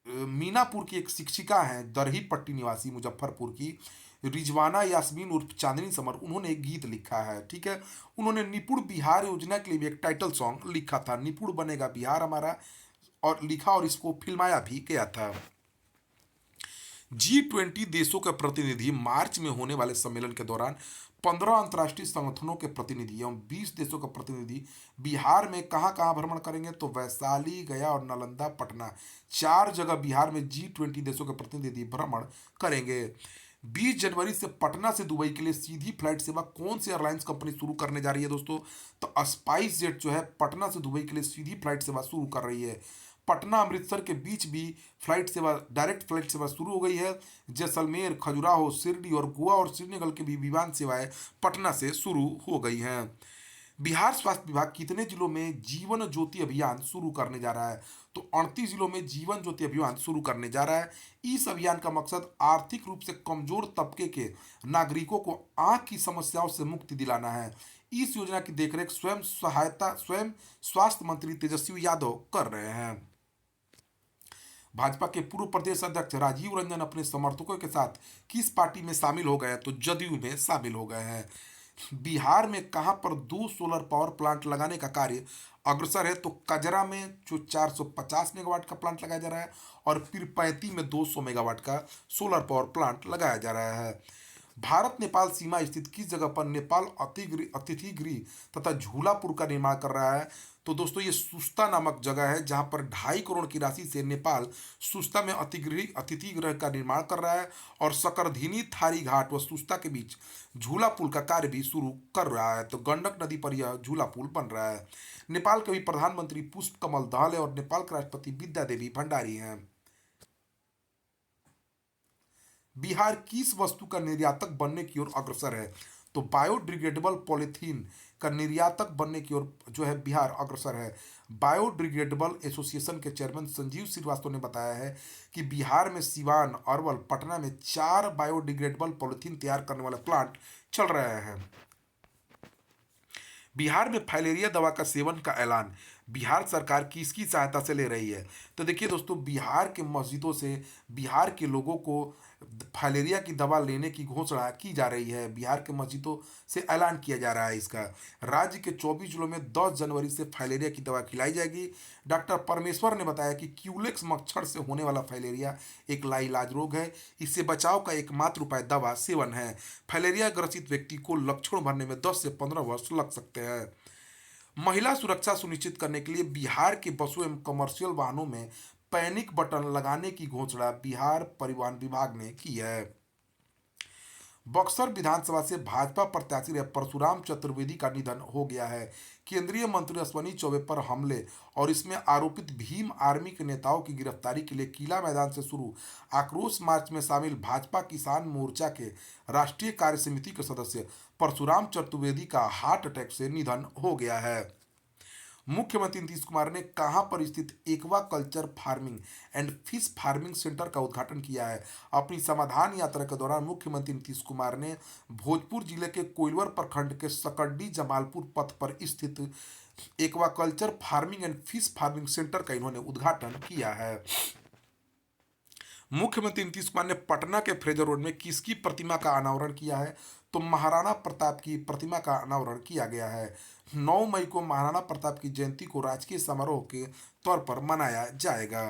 A: मीनापुर की एक शिक्षिका हैं, दरही पट्टी निवासी मुजफ्फरपुर की, रिजवाना यास्मीन उर्फ चांदनी समर, उन्होंने एक गीत लिखा है। ठीक है, उन्होंने निपुण बिहार योजना के लिए भी एक टाइटल सॉन्ग लिखा था, निपुण बनेगा बिहार हमारा, और लिखा और इसको फिल्माया भी गया था। G20 देशों के प्रतिनिधि मार्च में होने वाले सम्मेलन के दौरान 15 अंतर्राष्ट्रीय संगठनों के प्रतिनिधि एवं 20 देशों के प्रतिनिधि बिहार में कहाँ कहाँ भ्रमण करेंगे? तो वैशाली, गया और नालंदा, पटना, 4 जगह बिहार में G20 देशों के प्रतिनिधि भ्रमण करेंगे। 20 जनवरी से पटना से दुबई के लिए सीधी फ्लाइट सेवा कौन सी एयरलाइंस कंपनी शुरू करने जा रही है दोस्तों? तो स्पाइस जेट जो है पटना से दुबई के लिए सीधी फ्लाइट सेवा शुरू कर रही है। पटना अमृतसर के बीच भी फ्लाइट सेवा, डायरेक्ट फ्लाइट सेवा शुरू हो गई है। जैसलमेर, खजुराहो, शिरडी और गोवा और श्रीनगर की भी विमान सेवाएं पटना से शुरू हो गई हैं। बिहार स्वास्थ्य विभाग कितने जिलों में जीवन ज्योति अभियान शुरू करने जा रहा है? तो 38 जिलों में जीवन ज्योति अभियान शुरू करने जा रहा है। इस अभियान का मकसद आर्थिक रूप से कमजोर तबके के नागरिकों को आंख की समस्याओं से मुक्ति दिलाना है। इस योजना की देखरेख स्वयं स्वास्थ्य मंत्री तेजस्वी यादव कर रहे हैं। भाजपा के पूर्व प्रदेश अध्यक्ष राजीव रंजन अपने समर्थकों के साथ किस पार्टी में शामिल हो गए? तो जदयू में शामिल हो गए हैं। बिहार में कहां पर 2 सोलर पावर प्लांट लगाने का कार्य अग्रसर है? तो कजरा में जो 450 मेगावाट का प्लांट लगाया जा रहा है और पीरपैंती में 200 मेगावाट का सोलर पावर प्लांट लगाया जा रहा है। भारत नेपाल सीमा स्थित किस जगह पर नेपाल अतिथि गृह तथा झूला पुल का निर्माण कर रहा है? तो दोस्तों ये सुस्ता नामक जगह है, जहां पर 2.5 करोड़ की राशि से नेपाल सुस्ता में अतिथि गृह का निर्माण कर रहा है और सकरधीनी थारी घाट व सुस्ता के बीच झूला पुल का कार्य भी शुरू कर रहा है। तो गंडक नदी पर यह झूला पुल बन रहा है। नेपाल के भी प्रधानमंत्री पुष्प कमल दहल और नेपाल के राष्ट्रपति विद्या देवी भंडारी हैं। बिहार किस वस्तु का निर्यातक बनने की ओर अग्रसर है? तो बायोडिग्रेडेबल पॉलीथीन का निर्यातक बनने की ओर जो है बिहार अग्रसर है। बायोडिग्रेडेबल एसोसिएशन के चेयरमैन संजीव श्रीवास्तव ने बताया है कि बिहार में सिवान, अरवल, पटना में 4 बायोडिग्रेडेबल पॉलीथीन तैयार करने वाले प्लांट चल रहे हैं। बिहार में फाइलेरिया दवा का सेवन का ऐलान बिहार सरकार किसकी सहायता से ले रही है? तो देखिए दोस्तों, बिहार के मस्जिदों से बिहार के लोगों को फाइलेरिया की दवा लेने की घोषणा की जा रही है। बिहार के मस्जिदों से ऐलान किया जा रहा है इसका। राज्य के 24 जिलों में 10 जनवरी से फाइलेरिया की दवा खिलाई जाएगी। डॉक्टर परमेश्वर ने बताया कि क्यूलेक्स मच्छर से होने वाला फाइलेरिया एक लाइलाज रोग है। इससे बचाव का एकमात्र उपाय दवा सेवन है। फाइलेरिया ग्रसित व्यक्ति को लक्षण भरने में 10 से 15 वर्ष लग सकते हैं। महिला सुरक्षा सुनिश्चित करने के लिए बिहार के बसों एवं कमर्शियल वाहनों में पैनिक बटन लगाने की घोषणा बिहार परिवहन विभाग ने की है। बक्सर विधानसभा से भाजपा प्रत्याशी रहे परशुराम चतुर्वेदी का निधन हो गया है। केंद्रीय मंत्री अश्विनी चौबे पर हमले और इसमें आरोपित भीम आर्मी के नेताओं की गिरफ्तारी के लिए किला मैदान से शुरू आक्रोश मार्च में शामिल भाजपा किसान मोर्चा के राष्ट्रीय कार्य समिति के सदस्य परशुराम चतुर्वेदी का हार्ट अटैक से निधन हो गया है। मुख्यमंत्री नीतीश कुमार ने कहां पर स्थित aqua culture farming and fish farming centre का उद्घाटन किया है? अपनी समाधान यात्रा के दौरान मुख्यमंत्री नीतीश कुमार ने भोजपुर जिले के कोइलवर प्रखंड के सकड्डी जमालपुर पथ पर स्थित aqua culture farming and fish farming centre का इन्होंने उद्घाटन किया है। मुख्यमंत्री नीतीश कुमार ने पटना के फ्रेजर रोड में किसकी प्रतिमा का अनावरण किया है? तो महाराणा प्रताप की प्रतिमा का अनावरण किया गया है। 9 मई को महाराणा प्रताप की जयंती को राजकीय समारोह के तौर पर मनाया जाएगा।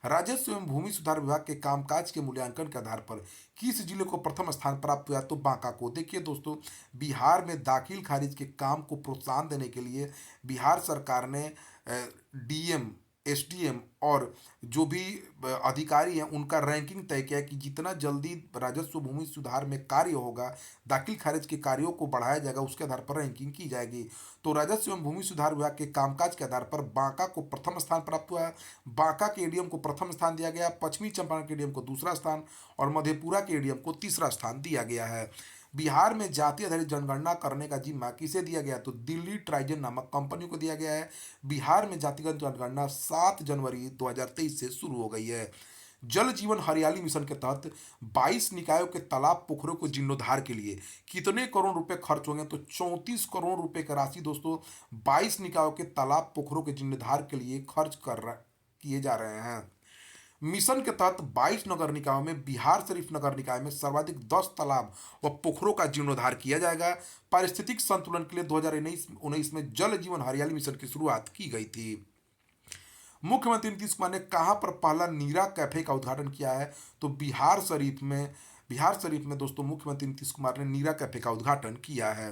A: राजस्व एवं भूमि सुधार विभाग के कामकाज के मूल्यांकन के आधार पर किस जिले को प्रथम स्थान प्राप्त हुआ? तो बांका को। देखिए दोस्तों, बिहार में दाखिल खारिज के काम को प्रोत्साहन देने के लिए बिहार सरकार ने डीएम, एसडीएम और जो भी अधिकारी हैं उनका रैंकिंग तय किया है कि जितना जल्दी राजस्व भूमि सुधार में कार्य होगा, दाखिल खारिज के कार्यों को बढ़ाया जाएगा, उसके आधार पर रैंकिंग की जाएगी। तो राजस्व एवं भूमि सुधार विभाग के कामकाज के आधार पर बांका को प्रथम स्थान प्राप्त हुआ है। बांका के एडीएम को प्रथम स्थान दिया गया, पश्चिमी चंपारण के एडीएम को दूसरा स्थान और मधेपुरा के एडीएम को तीसरा स्थान दिया गया है। बिहार में जाति आधारित जनगणना करने का जिम्मा किसे दिया गया? तो दिल्ली ट्राइजन नामक कंपनी को दिया गया है। बिहार में जातिगत जनगणना 7 जनवरी 2023 से शुरू हो गई है। जल जीवन हरियाली मिशन के तहत 22 निकायों के तालाब पोखरों को जीर्णोद्धार के लिए कितने करोड़ रुपए खर्च होंगे? तो 34 करोड़ रुपए की राशि दोस्तों 22 निकायों के तालाब पोखरों के जीर्णोद्धार के लिए खर्च किए जा रहे हैं। मिशन के तहत 22 नगर निकायों में बिहार शरीफ नगर निकाय में सर्वाधिक 10 तालाब व पोखरों का जीर्णोद्धार किया जाएगा। पारिस्थितिक संतुलन के लिए 2019 में जल जीवन हरियाली मिशन की शुरुआत की गई थी। मुख्यमंत्री नीतीश कुमार ने कहां पर पहला नीरा कैफे का उद्घाटन किया है? तो बिहार शरीफ में दोस्तों मुख्यमंत्री नीतीश कुमार ने नीरा कैफे का उद्घाटन किया है।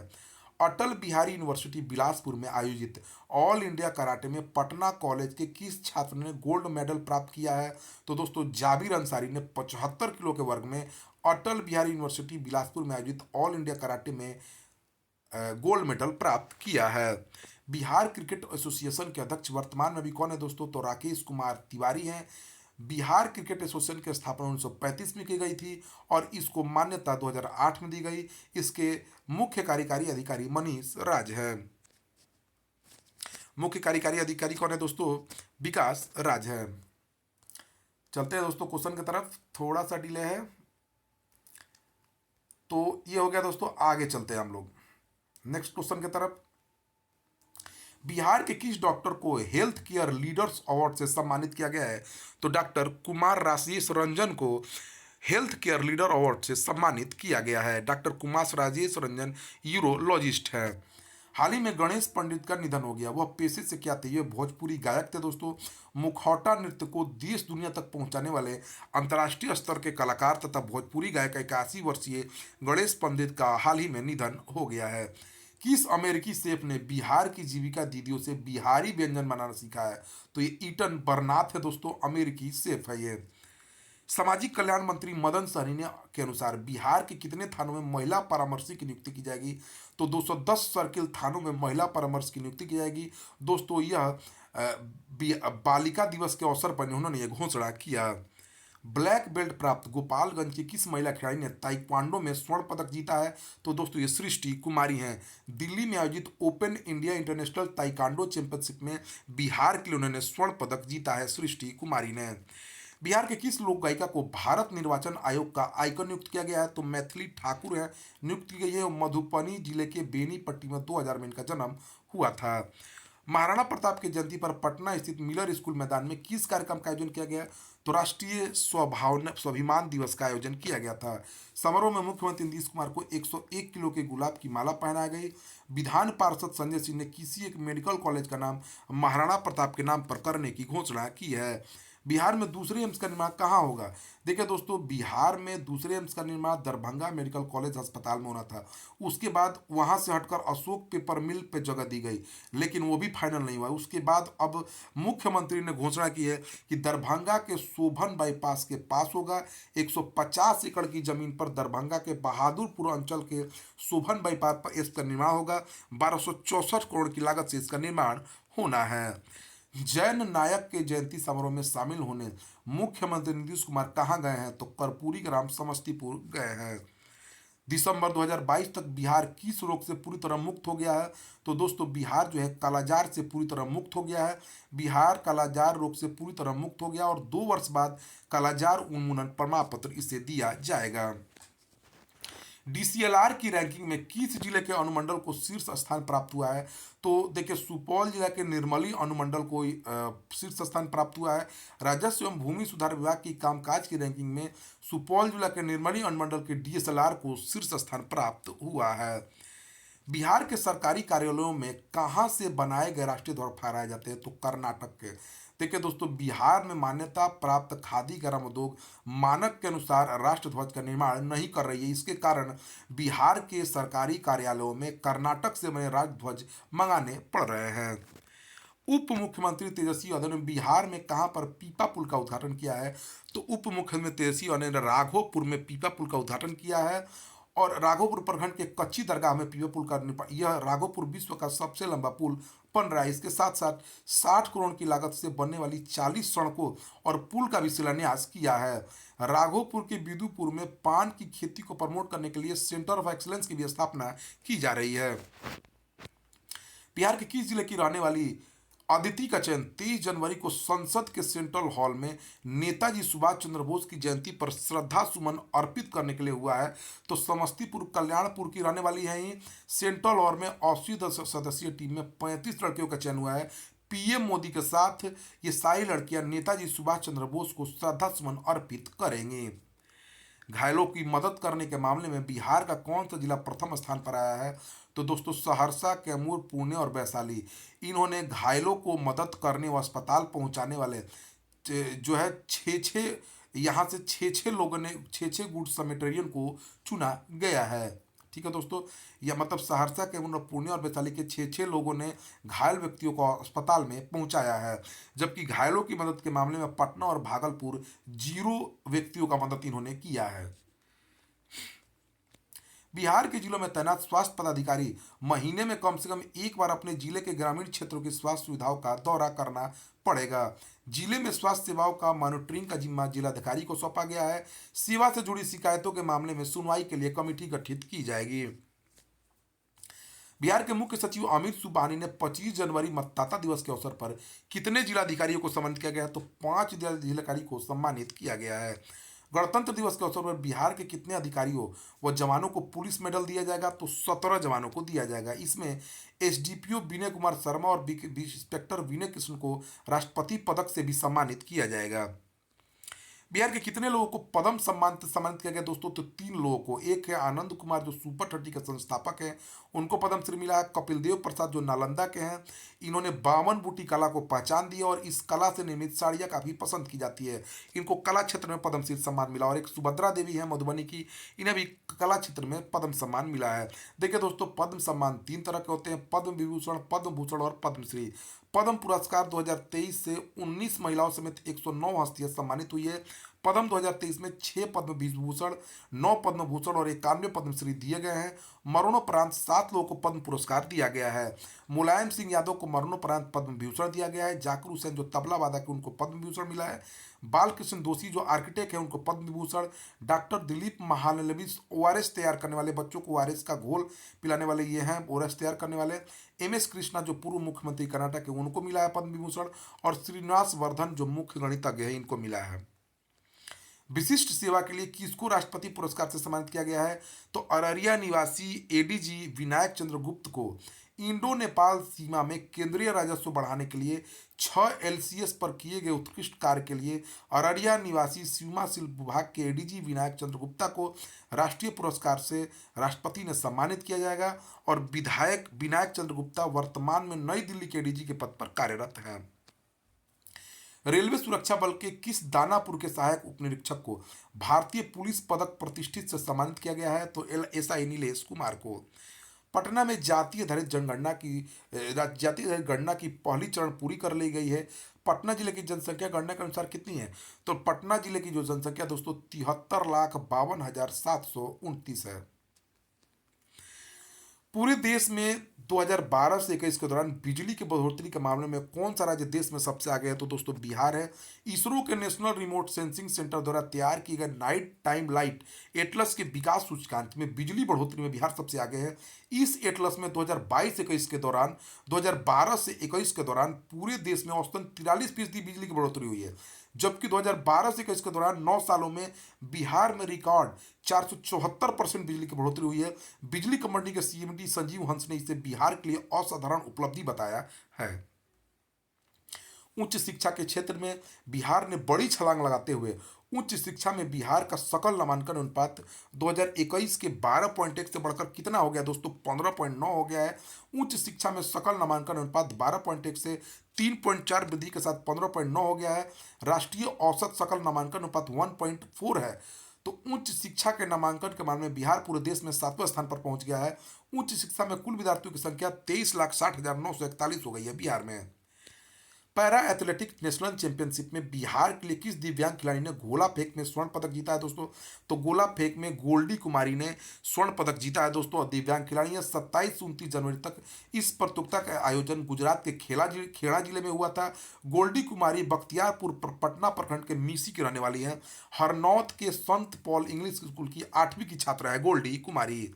A: अटल बिहारी यूनिवर्सिटी बिलासपुर में आयोजित ऑल इंडिया कराटे में पटना कॉलेज के किस छात्र ने गोल्ड मेडल प्राप्त किया है? तो दोस्तों जाबिर अंसारी ने 75 किलो के वर्ग में अटल बिहारी यूनिवर्सिटी बिलासपुर में आयोजित ऑल इंडिया कराटे में गोल्ड मेडल प्राप्त किया है। बिहार क्रिकेट एसोसिएशन के अध्यक्ष वर्तमान में अभी कौन है दोस्तों? तो राकेश कुमार तिवारी हैं। बिहार क्रिकेट एसोसिएशन की स्थापना 1935 में की गई थी और इसको मान्यता 2008 में दी गई। इसके मुख्य कार्यकारी अधिकारी मनीष राज है। मुख्य कार्यकारी अधिकारी कौन है दोस्तों? विकास राज है। चलते हैं दोस्तों क्वेश्चन की तरफ, थोड़ा सा डिले है तो ये हो गया दोस्तों। आगे चलते हैं हम लोग नेक्स्ट क्वेश्चन की तरफ। बिहार के किस डॉक्टर को हेल्थ केयर लीडर्स अवार्ड से सम्मानित किया गया है? तो डॉक्टर कुमार राजेश रंजन को हेल्थ केयर लीडर अवार्ड से सम्मानित किया गया है। डॉक्टर कुमार राजेश रंजन यूरोलॉजिस्ट हैं। हाल ही में गणेश पंडित का निधन हो गया। वह पेशे से क्या थे? ये भोजपुरी गायक थे दोस्तों। मुखौटा नृत्य को देश दुनिया तक पहुंचाने वाले अंतर्राष्ट्रीय स्तर के कलाकार तथा भोजपुरी गायक 81 वर्षीय गणेश पंडित का हाल ही में निधन हो गया है। किस अमेरिकी शेफ ने बिहार की जीविका दीदियों से बिहारी व्यंजन बनाना सीखा है? तो ये ईटन बर्नाथ है दोस्तों, अमेरिकी शेफ है ये। सामाजिक कल्याण मंत्री मदन सहनी ने के अनुसार बिहार के कितने थानों में महिला परामर्शी की नियुक्ति की जाएगी? तो 210 सर्किल थानों में महिला परामर्श की नियुक्ति की जाएगी दोस्तों। यह बालिका दिवस के अवसर पर उन्होंने यह घोषणा किया। ब्लैक बेल्ट प्राप्त गोपालगंज की किस महिला खिलाड़ी ने ताइक्वांडो में स्वर्ण पदक जीता है? तो दोस्तों ये सृष्टि कुमारी हैं। दिल्ली में आयोजित open India international taekwondo championship में बिहार के लिए उन्होंने स्वर्ण पदक जीता है, सृष्टि कुमारी ने। बिहार के किस लोक गायिका को भारत निर्वाचन आयोग का आइकन नियुक्त किया गया है? तो मैथिली ठाकुर है, नियुक्त की गई है। मधुबनी जिले के बेनीपट्टी में 2000 में इनका जन्म हुआ था। महाराणा प्रताप की जयंती पर पटना स्थित मिलर स्कूल मैदान में किस कार्यक्रम का आयोजन किया गया? तो राष्ट्रीय स्वाभिमान दिवस का आयोजन किया गया था। समारोह में मुख्यमंत्री नीतीश कुमार को 101 किलो के गुलाब की माला पहनाई गई। विधान पार्षद संजय सिंह ने किसी एक मेडिकल कॉलेज का नाम महाराणा प्रताप के नाम पर करने की घोषणा की है। बिहार में दूसरे एम्स का निर्माण कहाँ होगा? देखिए दोस्तों, बिहार में दूसरे एम्स का निर्माण दरभंगा मेडिकल कॉलेज अस्पताल में होना था। उसके बाद वहां से हटकर अशोक पेपर मिल पे जगह दी गई, लेकिन वो भी फाइनल नहीं हुआ। उसके बाद अब मुख्यमंत्री ने घोषणा की है कि दरभंगा के शोभन बाईपास के पास होगा। 150 एकड़ की जमीन पर दरभंगा के बहादुरपुर अंचल के शोभन बाईपास पर इसका निर्माण होगा। 1264 करोड़ की लागत से इसका निर्माण होना है। जैन नायक के जयंती समारोह में शामिल होने मुख्यमंत्री नीतीश कुमार कहाँ गए हैं? तो कर्पूरी ग्राम समस्तीपुर गए हैं। दिसंबर 2022 तक बिहार किस रोग से पूरी तरह मुक्त हो गया है? तो दोस्तों बिहार जो है कालाजार से पूरी तरह मुक्त हो गया है। बिहार कालाजार रोग से पूरी तरह मुक्त हो गया और 2 वर्ष बाद कालाजार उन्मूलन प्रमाण पत्र इसे दिया जाएगा। डीसीएलआर की रैंकिंग में किस जिले के अनुमंडल को शीर्ष स्थान प्राप्त हुआ है? तो देखिए सुपौल जिला के निर्मली अनुमंडल को शीर्ष स्थान प्राप्त हुआ है। राजस्व एवं भूमि सुधार विभाग की कामकाज की रैंकिंग में सुपौल जिला के निर्मली अनुमंडल के डीएसएलआर को शीर्ष स्थान प्राप्त हुआ है। बिहार के सरकारी कार्यालयों में कहाँ से बनाए गए राष्ट्रीय ध्वज फहराए जाते हैं? तो कर्नाटक के। देखिए दोस्तों, बिहार में मान्यता प्राप्त खादी ग्राम उद्योग मानक के अनुसार राष्ट्र ध्वज का निर्माण नहीं कर रही है। इसके कारण बिहार के सरकारी कार्यालयों में कर्नाटक से बने राष्ट्र ध्वज मंगाने पड़ रहे हैं। उप मुख्यमंत्री तेजस्वी यादव ने बिहार में कहां पर पीपा पुल का उद्घाटन किया है? तो उप मुख्यमंत्री तेजस्वी यादव ने राघोपुर में पीपा पुल का उद्घाटन किया है। और राघोपुर प्रखंड के कच्ची दरगाह में पीपा पुल का यह राघोपुर विश्व का सबसे लंबा पुल बन रहा है। इसके साथ साथ 60 करोड़ की लागत से बनने वाली 40 सड़कों और पुल का भी शिलान्यास किया है। राघोपुर के बिदुपुर में पान की खेती को प्रमोट करने के लिए सेंटर ऑफ एक्सीलेंस की भी स्थापना की जा रही है। बिहार के किस जिले की रहने वाली अदिति का चयन 23 जनवरी को संसद के सेंट्रल हॉल में नेताजी सुभाष चंद्र बोस की जयंती पर श्रद्धा सुमन अर्पित करने के लिए हुआ है? तो समस्तीपुर कल्याणपुर की रहने वाली है। सेंट्रल हॉल में 80 सदस्यीय टीम में 35 लड़कियों का चयन हुआ है। पीएम मोदी के साथ ये सारी लड़कियां नेताजी सुभाष चंद्र बोस को श्रद्धा सुमन अर्पित करेंगी। घायलों की मदद करने के मामले में बिहार का कौन सा जिला प्रथम स्थान पर आया है? तो दोस्तों सहरसा, कैमूर, पुणे और वैशाली, इन्होंने घायलों को मदद करने व अस्पताल पहुंचाने वाले जो है छः छः यहाँ से छः लोगों ने छः गुड समेटेरियन को चुना गया है। ठीक है दोस्तों, यह मतलब सहरसा, कैमूर, पुणे और वैशाली के छः लोगों ने घायल व्यक्तियों को अस्पताल में पहुंचाया है। जबकि घायलों की मदद के मामले में पटना और भागलपुर 0 व्यक्तियों का मदद इन्होंने किया है। बिहार के जिलों में तैनात स्वास्थ्य पदाधिकारी महीने में कम से कम एक बार अपने जिले के ग्रामीण क्षेत्रों की स्वास्थ्य सुविधाओं का दौरा करना पड़ेगा। जिले में स्वास्थ्य सेवाओं का मॉनिटरिंग का जिम्मा जिलाधिकारी को सौंपा गया है। सेवा से जुड़ी शिकायतों के मामले में सुनवाई के लिए कमेटी गठित की जाएगी। बिहार के मुख्य सचिव अमित सुबहानी ने 25 जनवरी मतदाता दिवस के अवसर पर कितने जिलाधिकारियों को सम्मानित किया गया है? तो 5 जिलाधिकारी को सम्मानित किया गया है। गणतंत्र दिवस के अवसर पर बिहार के कितने अधिकारियों व जवानों को पुलिस मेडल दिया जाएगा? तो 17 जवानों को दिया जाएगा। इसमें एसडीपीओ विनय कुमार शर्मा और इंस्पेक्टर विनय कृष्ण को राष्ट्रपति पदक से भी सम्मानित किया जाएगा। बिहार के कितने लोगों को पद्म सम्मान से सम्मानित किया गया दोस्तों? तो 3 लोगों को। एक है आनंद कुमार जो सुपर 30 के संस्थापक हैं, उनको पद्म श्री मिला है। कपिल देव प्रसाद जो नालंदा के हैं, इन्होंने बावन बूटी कला को पहचान दी और इस कला से निर्मित साड़ियाँ काफ़ी पसंद की जाती है। इनको कला क्षेत्र में पद्मश्री सम्मान मिला। और एक सुभद्रा देवी है मधुबनी की, इन्हें भी कला क्षेत्र में पद्म सम्मान मिला है। देखिए दोस्तों, पद्म सम्मान 3 तरह के होते हैं: पद्म विभूषण, पद्म भूषण और पद्मश्री। पद्म पुरस्कार 2023 से 19 महिलाओं समेत 109 हस्तियां सम्मानित हुई है। पद्म 2023 में 6 पद्म विभूषण, 9 पद्म भूषण और 91 पद्मश्री दिए गए हैं। मरणोपरांत 7 लोगों को पद्म पुरस्कार दिया गया है। मुलायम सिंह यादव को मरणोपरांत पद्म विभूषण दिया गया है। जाकिर हुसैन जो तबला वादक है, उनको पद्म विभूषण मिला है। बालकृष्ण दोषी जो आर्किटेक्ट है, उनको पद्म विभूषण। डॉक्टर दिलीप महालनोबिस ओआरएस तैयार करने वाले, बच्चों को ओआरएस का घोल पिलाने वाले ये हैं, ओआरएस तैयार करने वाले। एमएस कृष्णा जो पूर्व मुख्यमंत्री कर्नाटक है, उनको मिला है पद्म विभूषण। और श्रीनिवास वर्धन जो मुख्य गणितज्ञ है, इनको मिला है। विशिष्ट सेवा के लिए किसको राष्ट्रपति पुरस्कार से सम्मानित किया गया है? तो अररिया निवासी एडीजी विनायक चंद्र गुप्त को इंडो नेपाल सीमा में केंद्रीय राजस्व बढ़ाने के लिए 6 LCS पर किए गए उत्कृष्ट कार्य के लिए अररिया निवासी सीमा शुल्क विभाग के एडीजी विनायक चंद्र गुप्ता को राष्ट्रीय पुरस्कार से राष्ट्रपति ने सम्मानित किया जाएगा। और विधायक विनायक चंद्र गुप्ता वर्तमान में नई दिल्ली के एडीजी के पद पर कार्यरत हैं। रेलवे सुरक्षा बल के किस दानापुर के सहायक उपनिरीक्षक को भारतीय पुलिस पदक प्रतिष्ठित से सम्मानित किया गया है? तो एसआई नीलेश कुमार को। पटना में जातीय आधारित गणना की पहली चरण पूरी कर ली गई है। पटना जिले की जनसंख्या गणना के अनुसार कितनी है? तो पटना जिले की जो जनसंख्या दोस्तों 73,52,729 है। पूरे देश में 2012 से 21 के दौरान बिजली की बढ़ोतरी के मामले में कौन सा राज्य देश में सबसे आगे है? तो दोस्तों बिहार है। इसरो के नेशनल रिमोट सेंसिंग सेंटर द्वारा तैयार किए गए नाइट टाइम लाइट एटलस के विकास सूचकांक में बिजली बढ़ोतरी में बिहार सबसे आगे है। इस एटलस में 2022-21 के दौरान 2012 से 21 के दौरान पूरे देश में औसतन 43% बिजली की बढ़ोतरी हुई है। जबकि 2012 से 21 के दौरान 9 सालों में बिहार में रिकॉर्ड 474% बिजली की बढ़ोतरी हुई है। बिजली कंपनी के सीएमडी संजीव हंस ने इसे बिहार के लिए असाधारण उपलब्धि बताया है। उच्च शिक्षा के क्षेत्र में बिहार ने बड़ी छलांग लगाते हुए उच्च शिक्षा में बिहार का सकल नामांकन अनुपात 2021 के 12.1 से बढ़कर कितना हो गया दोस्तों? 15.9 हो गया है। उच्च शिक्षा में सकल नामांकन अनुपात 12.1 से 3.4 वृद्धि के साथ 15.9 हो गया है। राष्ट्रीय औसत सकल नामांकन अनुपात 1.4 है। तो उच्च शिक्षा के नामांकन के मामले में बिहार पूरे देश में 7वें स्थान पर पहुंच गया है। उच्च शिक्षा में कुल विद्यार्थियों की संख्या 23,60,941 हो गई है बिहार में। पैरा एथलेटिक्स नेशनल चैंपियनशिप में बिहार के लिए किस दिव्यांग खिलाड़ी ने गोला फेंक में स्वर्ण पदक जीता है दोस्तों? तो गोला फेंक में गोल्डी कुमारी ने स्वर्ण पदक जीता है दोस्तों। और दिव्यांग खिलाड़ी है। 27 से 29 जनवरी तक इस प्रतियोगिता का आयोजन गुजरात के खेड़ा जिले में हुआ था। गोल्डी कुमारी बख्तियारपुर पटना प्रखंड के मीसी की रहने वाली है। हरनौत के संत पॉल इंग्लिश स्कूल की 8वीं की छात्रा है गोल्डी कुमारी।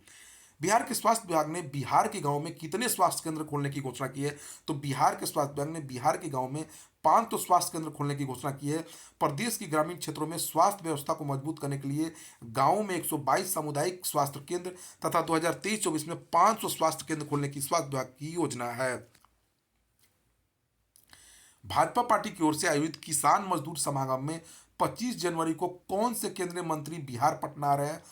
A: बिहार के स्वास्थ्य विभाग ने बिहार के गांव में कितने स्वास्थ्य केंद्र खोलने की घोषणा की है? तो बिहार के स्वास्थ्य विभाग ने बिहार के गांव में 500 स्वास्थ्य केंद्र खोलने की घोषणा की है। प्रदेश की ग्रामीण क्षेत्रों में स्वास्थ्य व्यवस्था को मजबूत करने के लिए गांवों में 122 सामुदायिक स्वास्थ्य केंद्र तथा 2023-24 में 500 स्वास्थ्य केंद्र खोलने की स्वास्थ्य विभाग की योजना है। भाजपा पार्टी की ओर से आयोजित किसान मजदूर समागम में 25 जनवरी को कौन से केंद्रीय मंत्री बिहार पटना आ रहे हैं?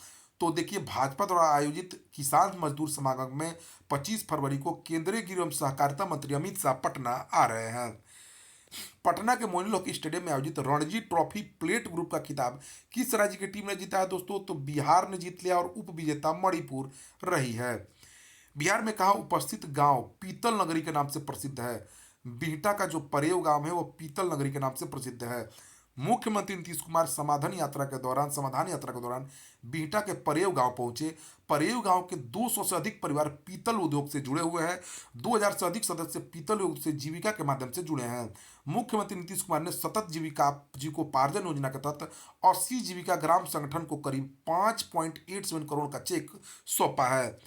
A: तो देखिए, भाजपा द्वारा आयोजित किसान मजदूर समागम में 25 फरवरी को केंद्रीय गृह एवं सहकारिता मंत्री अमित शाह पटना आ रहे हैं। पटना के मोइनुल हॉकी स्टेडियम में आयोजित रणजी ट्रॉफी प्लेट ग्रुप का खिताब किस राज्य की टीम ने जीता है दोस्तों? तो बिहार ने जीत लिया और उप विजेता मणिपुर रही है। बिहार में कहाँ उपस्थित गांव पीतल नगरी के नाम से प्रसिद्ध है? बिहटा का जो परेव गांव है वो पीतल नगरी के नाम से प्रसिद्ध है। मुख्यमंत्री नीतीश कुमार समाधान यात्रा के दौरान बिहटा के परेव गांव पहुंचे। परेव गांव के 200 से अधिक परिवार पीतल उद्योग से जुड़े हुए हैं। 2000 से अधिक सदस्य पीतल उद्योग से जीविका के माध्यम से जुड़े हैं। मुख्यमंत्री नीतीश कुमार ने सतत जीविकोपार्जन योजना के तहत 80 जीविका ग्राम संगठन को करीब 5.87 करोड़ का चेक सौंपा है।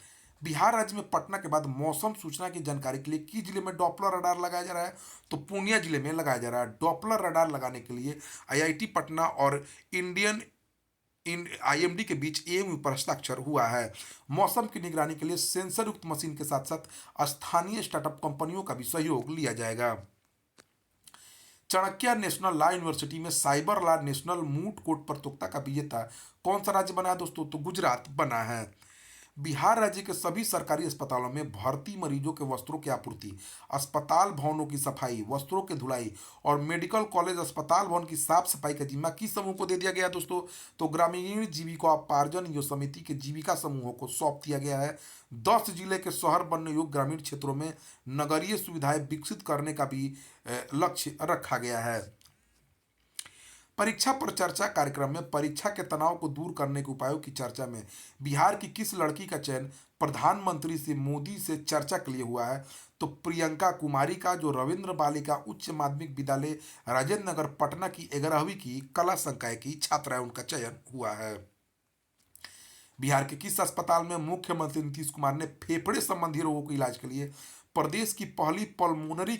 A: बिहार राज्य में पटना के बाद मौसम सूचना की जानकारी के लिए किस जिले में डॉपलर रडार लगाया जा रहा है? तो पूर्णिया जिले में लगाया जा रहा है। डॉपलर रडार लगाने के लिए आईआईटी पटना और इंडियन आईएमडी के बीच एमओयू पर हस्ताक्षर हुआ है। मौसम की निगरानी के लिए सेंसर युक्त मशीन के साथ साथ स्थानीय स्टार्टअप कंपनियों का भी सहयोग लिया जाएगा। चाणक्य नेशनल लॉ यूनिवर्सिटी में cyber law national moot court प्रतियोगिता का विजेता कौन सा राज्य बना है दोस्तों? तो गुजरात बना है। बिहार राज्य के सभी सरकारी अस्पतालों में भर्ती मरीजों के वस्त्रों की आपूर्ति, अस्पताल भवनों की सफाई, वस्त्रों की धुलाई और मेडिकल कॉलेज अस्पताल भवन की साफ सफाई का जिम्मा किस समूह को दे दिया गया है दोस्तों? तो ग्रामीण जीविकोपार्जन यो समिति के जीविका समूहों को सौंप दिया गया है। 10 जिले के शहर बनने योग्य ग्रामीण क्षेत्रों में नगरीय सुविधाएं विकसित करने का भी लक्ष्य रखा गया है। परीक्षा पर चर्चा कार्यक्रम में परीक्षा के तनाव को दूर करने के उपायों की चर्चा में बिहार की किस लड़की का चयन प्रधानमंत्री से मोदी से चर्चा के लिए हुआ है? तो प्रियंका कुमारी का, जो रविंद्र बालिका उच्च माध्यमिक विद्यालय राजेंद्र नगर पटना की 11वीं की कला संकाय की छात्रा है, उनका चयन हुआ है। बिहार के किस अस्पताल में मुख्यमंत्री नीतीश कुमार ने फेफड़े संबंधी रोगों के इलाज के लिए प्रदेश की पहली पल्मोनरी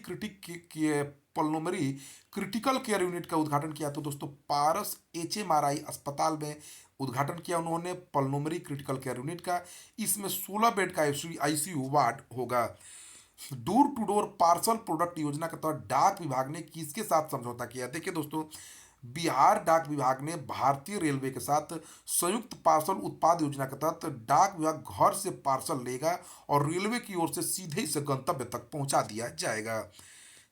A: क्रिटिकल केयर यूनिट का उद्घाटन किया? तो दोस्तों पारस HMRI अस्पताल में उद्घाटन किया उन्होंने पल्मोनरी क्रिटिकल केयर यूनिट का। इसमें 16 बेड का ICU वार्ड होगा। Door to door parcel product योजना के तहत डाक विभाग ने किसके साथ समझौता किया? देखिए दोस्तों, बिहार डाक विभाग ने भारतीय रेलवे के साथ संयुक्त पार्सल उत्पाद योजना के तहत डाक विभाग घर से पार्सल लेगा और रेलवे की ओर से सीधे इसे गंतव्य तक पहुंचा दिया जाएगा।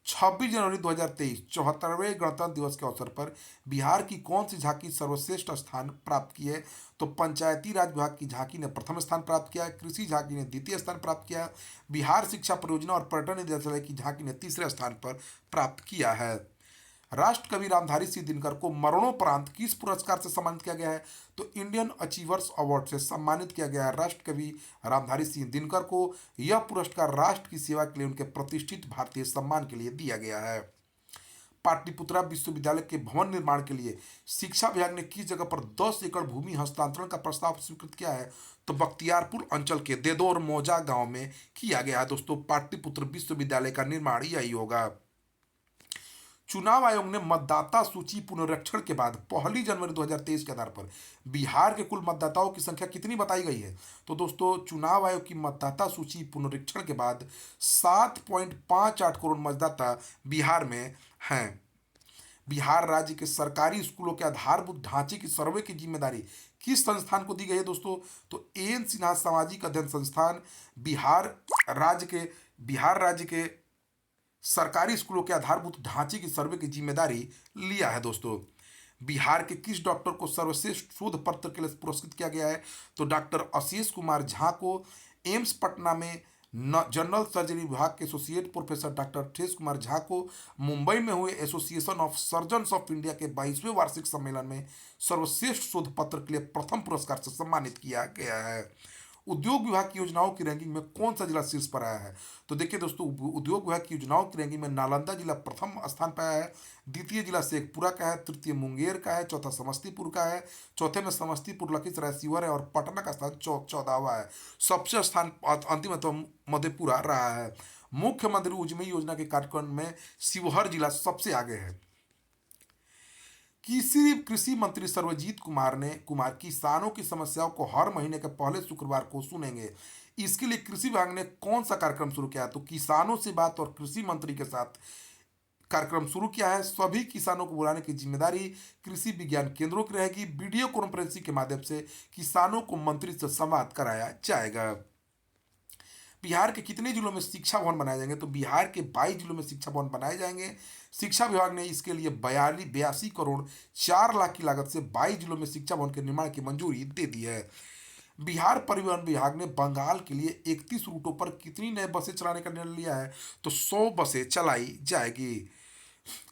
A: 26 जनवरी 2023 74वें गणतंत्र दिवस के अवसर पर बिहार की कौन सी झांकी सर्वश्रेष्ठ स्थान प्राप्त की है? तो पंचायती राज विभाग की झांकी ने प्रथम स्थान प्राप्त किया है, कृषि झांकी ने द्वितीय स्थान प्राप्त किया है, बिहार शिक्षा परियोजना और पर्यटन निदेशालय की झांकी ने तीसरे स्थान पर प्राप्त किया है। राष्ट्र कवि रामधारी सिंह दिनकर को मरणोपरांत किस पुरस्कार से सम्मानित किया गया है? तो इंडियन अचीवर्स अवार्ड से सम्मानित किया गया है राष्ट्र कवि रामधारी सिंह दिनकर को। यह पुरस्कार राष्ट्र की सेवा के लिए उनके प्रतिष्ठित भारतीय सम्मान के लिए दिया गया है। पाटलिपुत्रा विश्वविद्यालय के भवन निर्माण के लिए शिक्षा विभाग ने किस जगह पर 10 एकड़ भूमि हस्तांतरण का प्रस्ताव स्वीकृत किया है? तो बख्तियारपुर अंचल के देदौर मौजा गांव में किया गया है। दोस्तों पाटलिपुत्र विश्वविद्यालय का निर्माण यही होगा। चुनाव आयोग ने मतदाता सूची पुनरीक्षण के बाद 1 जनवरी 2023 के आधार पर बिहार के कुल मतदाताओं की संख्या कितनी बताई गई है? तो दोस्तों चुनाव आयोग की मतदाता सूची पुनरीक्षण के बाद 7.58 करोड़ मतदाता बिहार में हैं। बिहार राज्य के सरकारी स्कूलों के आधारभूत ढांचे की सर्वे की जिम्मेदारी किस संस्थान को दी गई है दोस्तों? तो एन सिन्हा सामाजिक अध्ययन संस्थान बिहार राज्य के सरकारी स्कूलों के आधारभूत ढांचे की सर्वे की जिम्मेदारी लिया है। दोस्तों बिहार के किस डॉक्टर को सर्वश्रेष्ठ शोध पत्र के लिए पुरस्कृत किया गया है? तो डॉक्टर आशीष कुमार झा को। एम्स पटना में जनरल सर्जरी विभाग के एसोसिएट प्रोफेसर डॉक्टर टेस कुमार झा को। मुंबई में हुए association of surgeons of India के 22वें वार्षिक सम्मेलन में सर्वश्रेष्ठ शोध पत्र के लिए प्रथम पुरस्कार से सम्मानित किया गया है। उद्योग विभाग की योजनाओं की रैंकिंग में कौन सा जिला शीर्ष पर आया है? तो देखिए दोस्तों, उद्योग विभाग की योजनाओं की रैंकिंग में नालंदा जिला प्रथम स्थान पर आया है, द्वितीय जिला शेखपुरा का है, तृतीय मुंगेर का है, चौथा समस्तीपुर का है, चौथे में समस्तीपुर लखीसराय शिवहर है और पटना का स्थान 14वां है। सबसे स्थान अंतिम तो मधेपुरा रहा है। मुख्यमंत्री उद्यमी योजना के कार्यक्रम में शिवहर जिला सबसे आगे है। कृषि मंत्री सर्वजीत कुमार किसानों की समस्याओं को हर महीने के पहले शुक्रवार को सुनेंगे। इसके लिए कृषि विभाग ने कौन सा कार्यक्रम शुरू किया? तो किसानों से बात और कृषि मंत्री के साथ कार्यक्रम शुरू किया है। सभी किसानों को बुलाने की जिम्मेदारी कृषि विज्ञान केंद्रों की रहेगी। वीडियो कॉन्फ्रेंसिंग के माध्यम से किसानों को मंत्री से संवाद कराया जाएगा। बिहार के कितने जिलों में शिक्षा भवन बनाए जाएंगे? तो बिहार के 22 जिलों में शिक्षा भवन बनाए जाएंगे। शिक्षा विभाग ने इसके लिए 82 करोड़ 4 लाख की लागत से 22 जिलों में शिक्षा भवन के निर्माण की मंजूरी दे दी है। बिहार परिवहन विभाग ने बंगाल के लिए 31 रूटों पर कितनी नई बसें चलाने का निर्णय लिया है? तो 100 बसें चलाई जाएगी।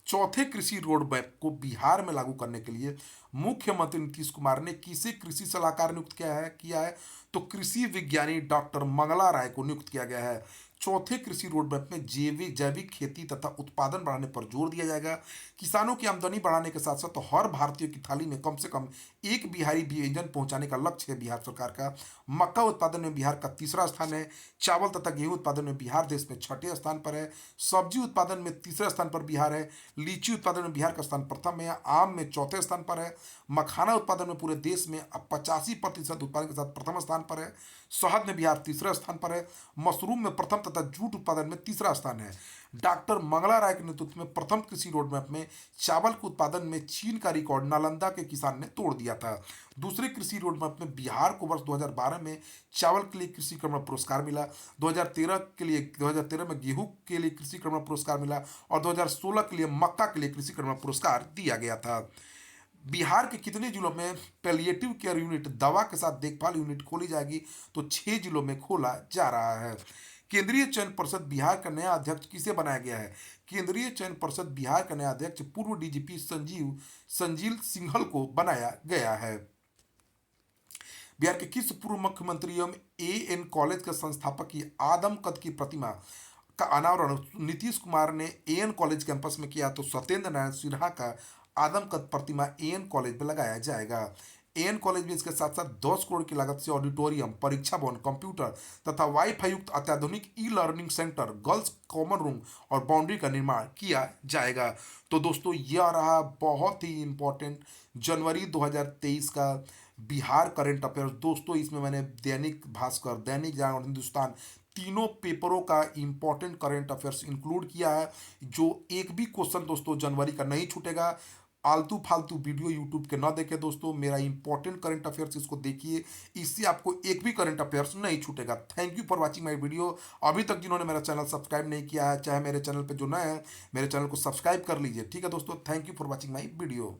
A: चौथे कृषि रोड मैप को बिहार में लागू करने के लिए मुख्यमंत्री नीतीश कुमार ने किसे कृषि सलाहकार नियुक्त किया है? तो कृषि विज्ञानी डॉक्टर मंगला राय को नियुक्त किया गया है। चौथे कृषि रोड मैप में जैविक खेती तथा उत्पादन बढ़ाने पर जोर दिया जाएगा। किसानों की आमदनी बढ़ाने के साथ साथ तो हर भारतीय की थाली में कम से कम एक बिहारी व्यंजन पहुंचाने का लक्ष्य है बिहार सरकार का। मक्का उत्पादन में बिहार का तीसरा स्थान है। चावल तथा गेहूं उत्पादन में बिहार देश में 6ठे स्थान पर है। सब्जी उत्पादन में तीसरे स्थान पर बिहार है। लीची उत्पादन में बिहार का स्थान प्रथम है। आम में चौथे स्थान पर है। मखाना उत्पादन में पूरे देश में 85% उत्पादन के साथ प्रथम स्थान पर है। शहद में बिहार तीसरे स्थान पर है। मशरूम में प्रथम तथा जूट उत्पादन में तीसरा स्थान है। डॉक्टर मंगला राय के नेतृत्व में प्रथम कृषि रोड मैप में चावल के उत्पादन में चीन का रिकॉर्ड नालंदा के किसान ने तोड़ दिया था। दूसरे कृषि रोड मैप में बिहार को वर्ष 2012 में चावल के लिए कृषि कर्मण पुरस्कार मिला। 2013 में गेहूं के लिए कृषि कर्मण पुरस्कार मिला और 2016 के लिए मक्का के लिए कृषि कर्मण पुरस्कार दिया गया था। बिहार के कितने जिलों में पैलिएटिव केयर यूनिट दवा के साथ देखभाल यूनिट खोली जाएगी? तो 6 जिलों में खोला जा रहा है। केंद्रीय चयन परिषद बिहार का नया अध्यक्ष किसे बनाया गया है? केंद्रीय चयन परिषद बिहार का नया अध्यक्ष पूर्व डीजीपी संजील सिंघल को बनाया गया है। बिहार के किस पूर्व मुख्यमंत्री एवं एएन कॉलेज के संस्थापक की आदमकद की प्रतिमा का अनावरण नीतीश कुमार ने एएन कॉलेज कैंपस में किया? तो सत्येंद्र नारायण सिन्हा का आदमकद प्रतिमा एएन कॉलेज में लगाया जाएगा। एएन कॉलेज में इसके साथ साथ 10 करोड़ की लागत से ऑडिटोरियम, परीक्षा भवन, कंप्यूटर तथा वाईफाई युक्त अत्याधुनिक e learning centre, girls common room और बाउंड्री का निर्माण किया जाएगा। तो दोस्तों यह रहा बहुत ही इंपॉर्टेंट जनवरी 2023 का बिहार करंट अफेयर्स। दोस्तों इसमें मैंने दैनिक भास्कर, दैनिक जागरण और हिंदुस्तान तीनों पेपरों का इंपॉर्टेंट करंट अफेयर्स इंक्लूड किया है। जो एक भी क्वेश्चन दोस्तों जनवरी का नहीं छूटेगा। आलतू फालतू वीडियो यूट्यूब के ना देखें दोस्तों, मेरा इंपॉर्टेंट करंट अफेयर्स इसको देखिए, इससे आपको एक भी करंट अफेयर्स नहीं छूटेगा। Thank you for watching my video. अभी तक जिन्होंने मेरा चैनल सब्सक्राइब नहीं किया है, चाहे मेरे चैनल पे जो नए हैं मेरे चैनल को सब्सक्राइब कर लीजिए। ठीक है दोस्तों, thank you for watching my video.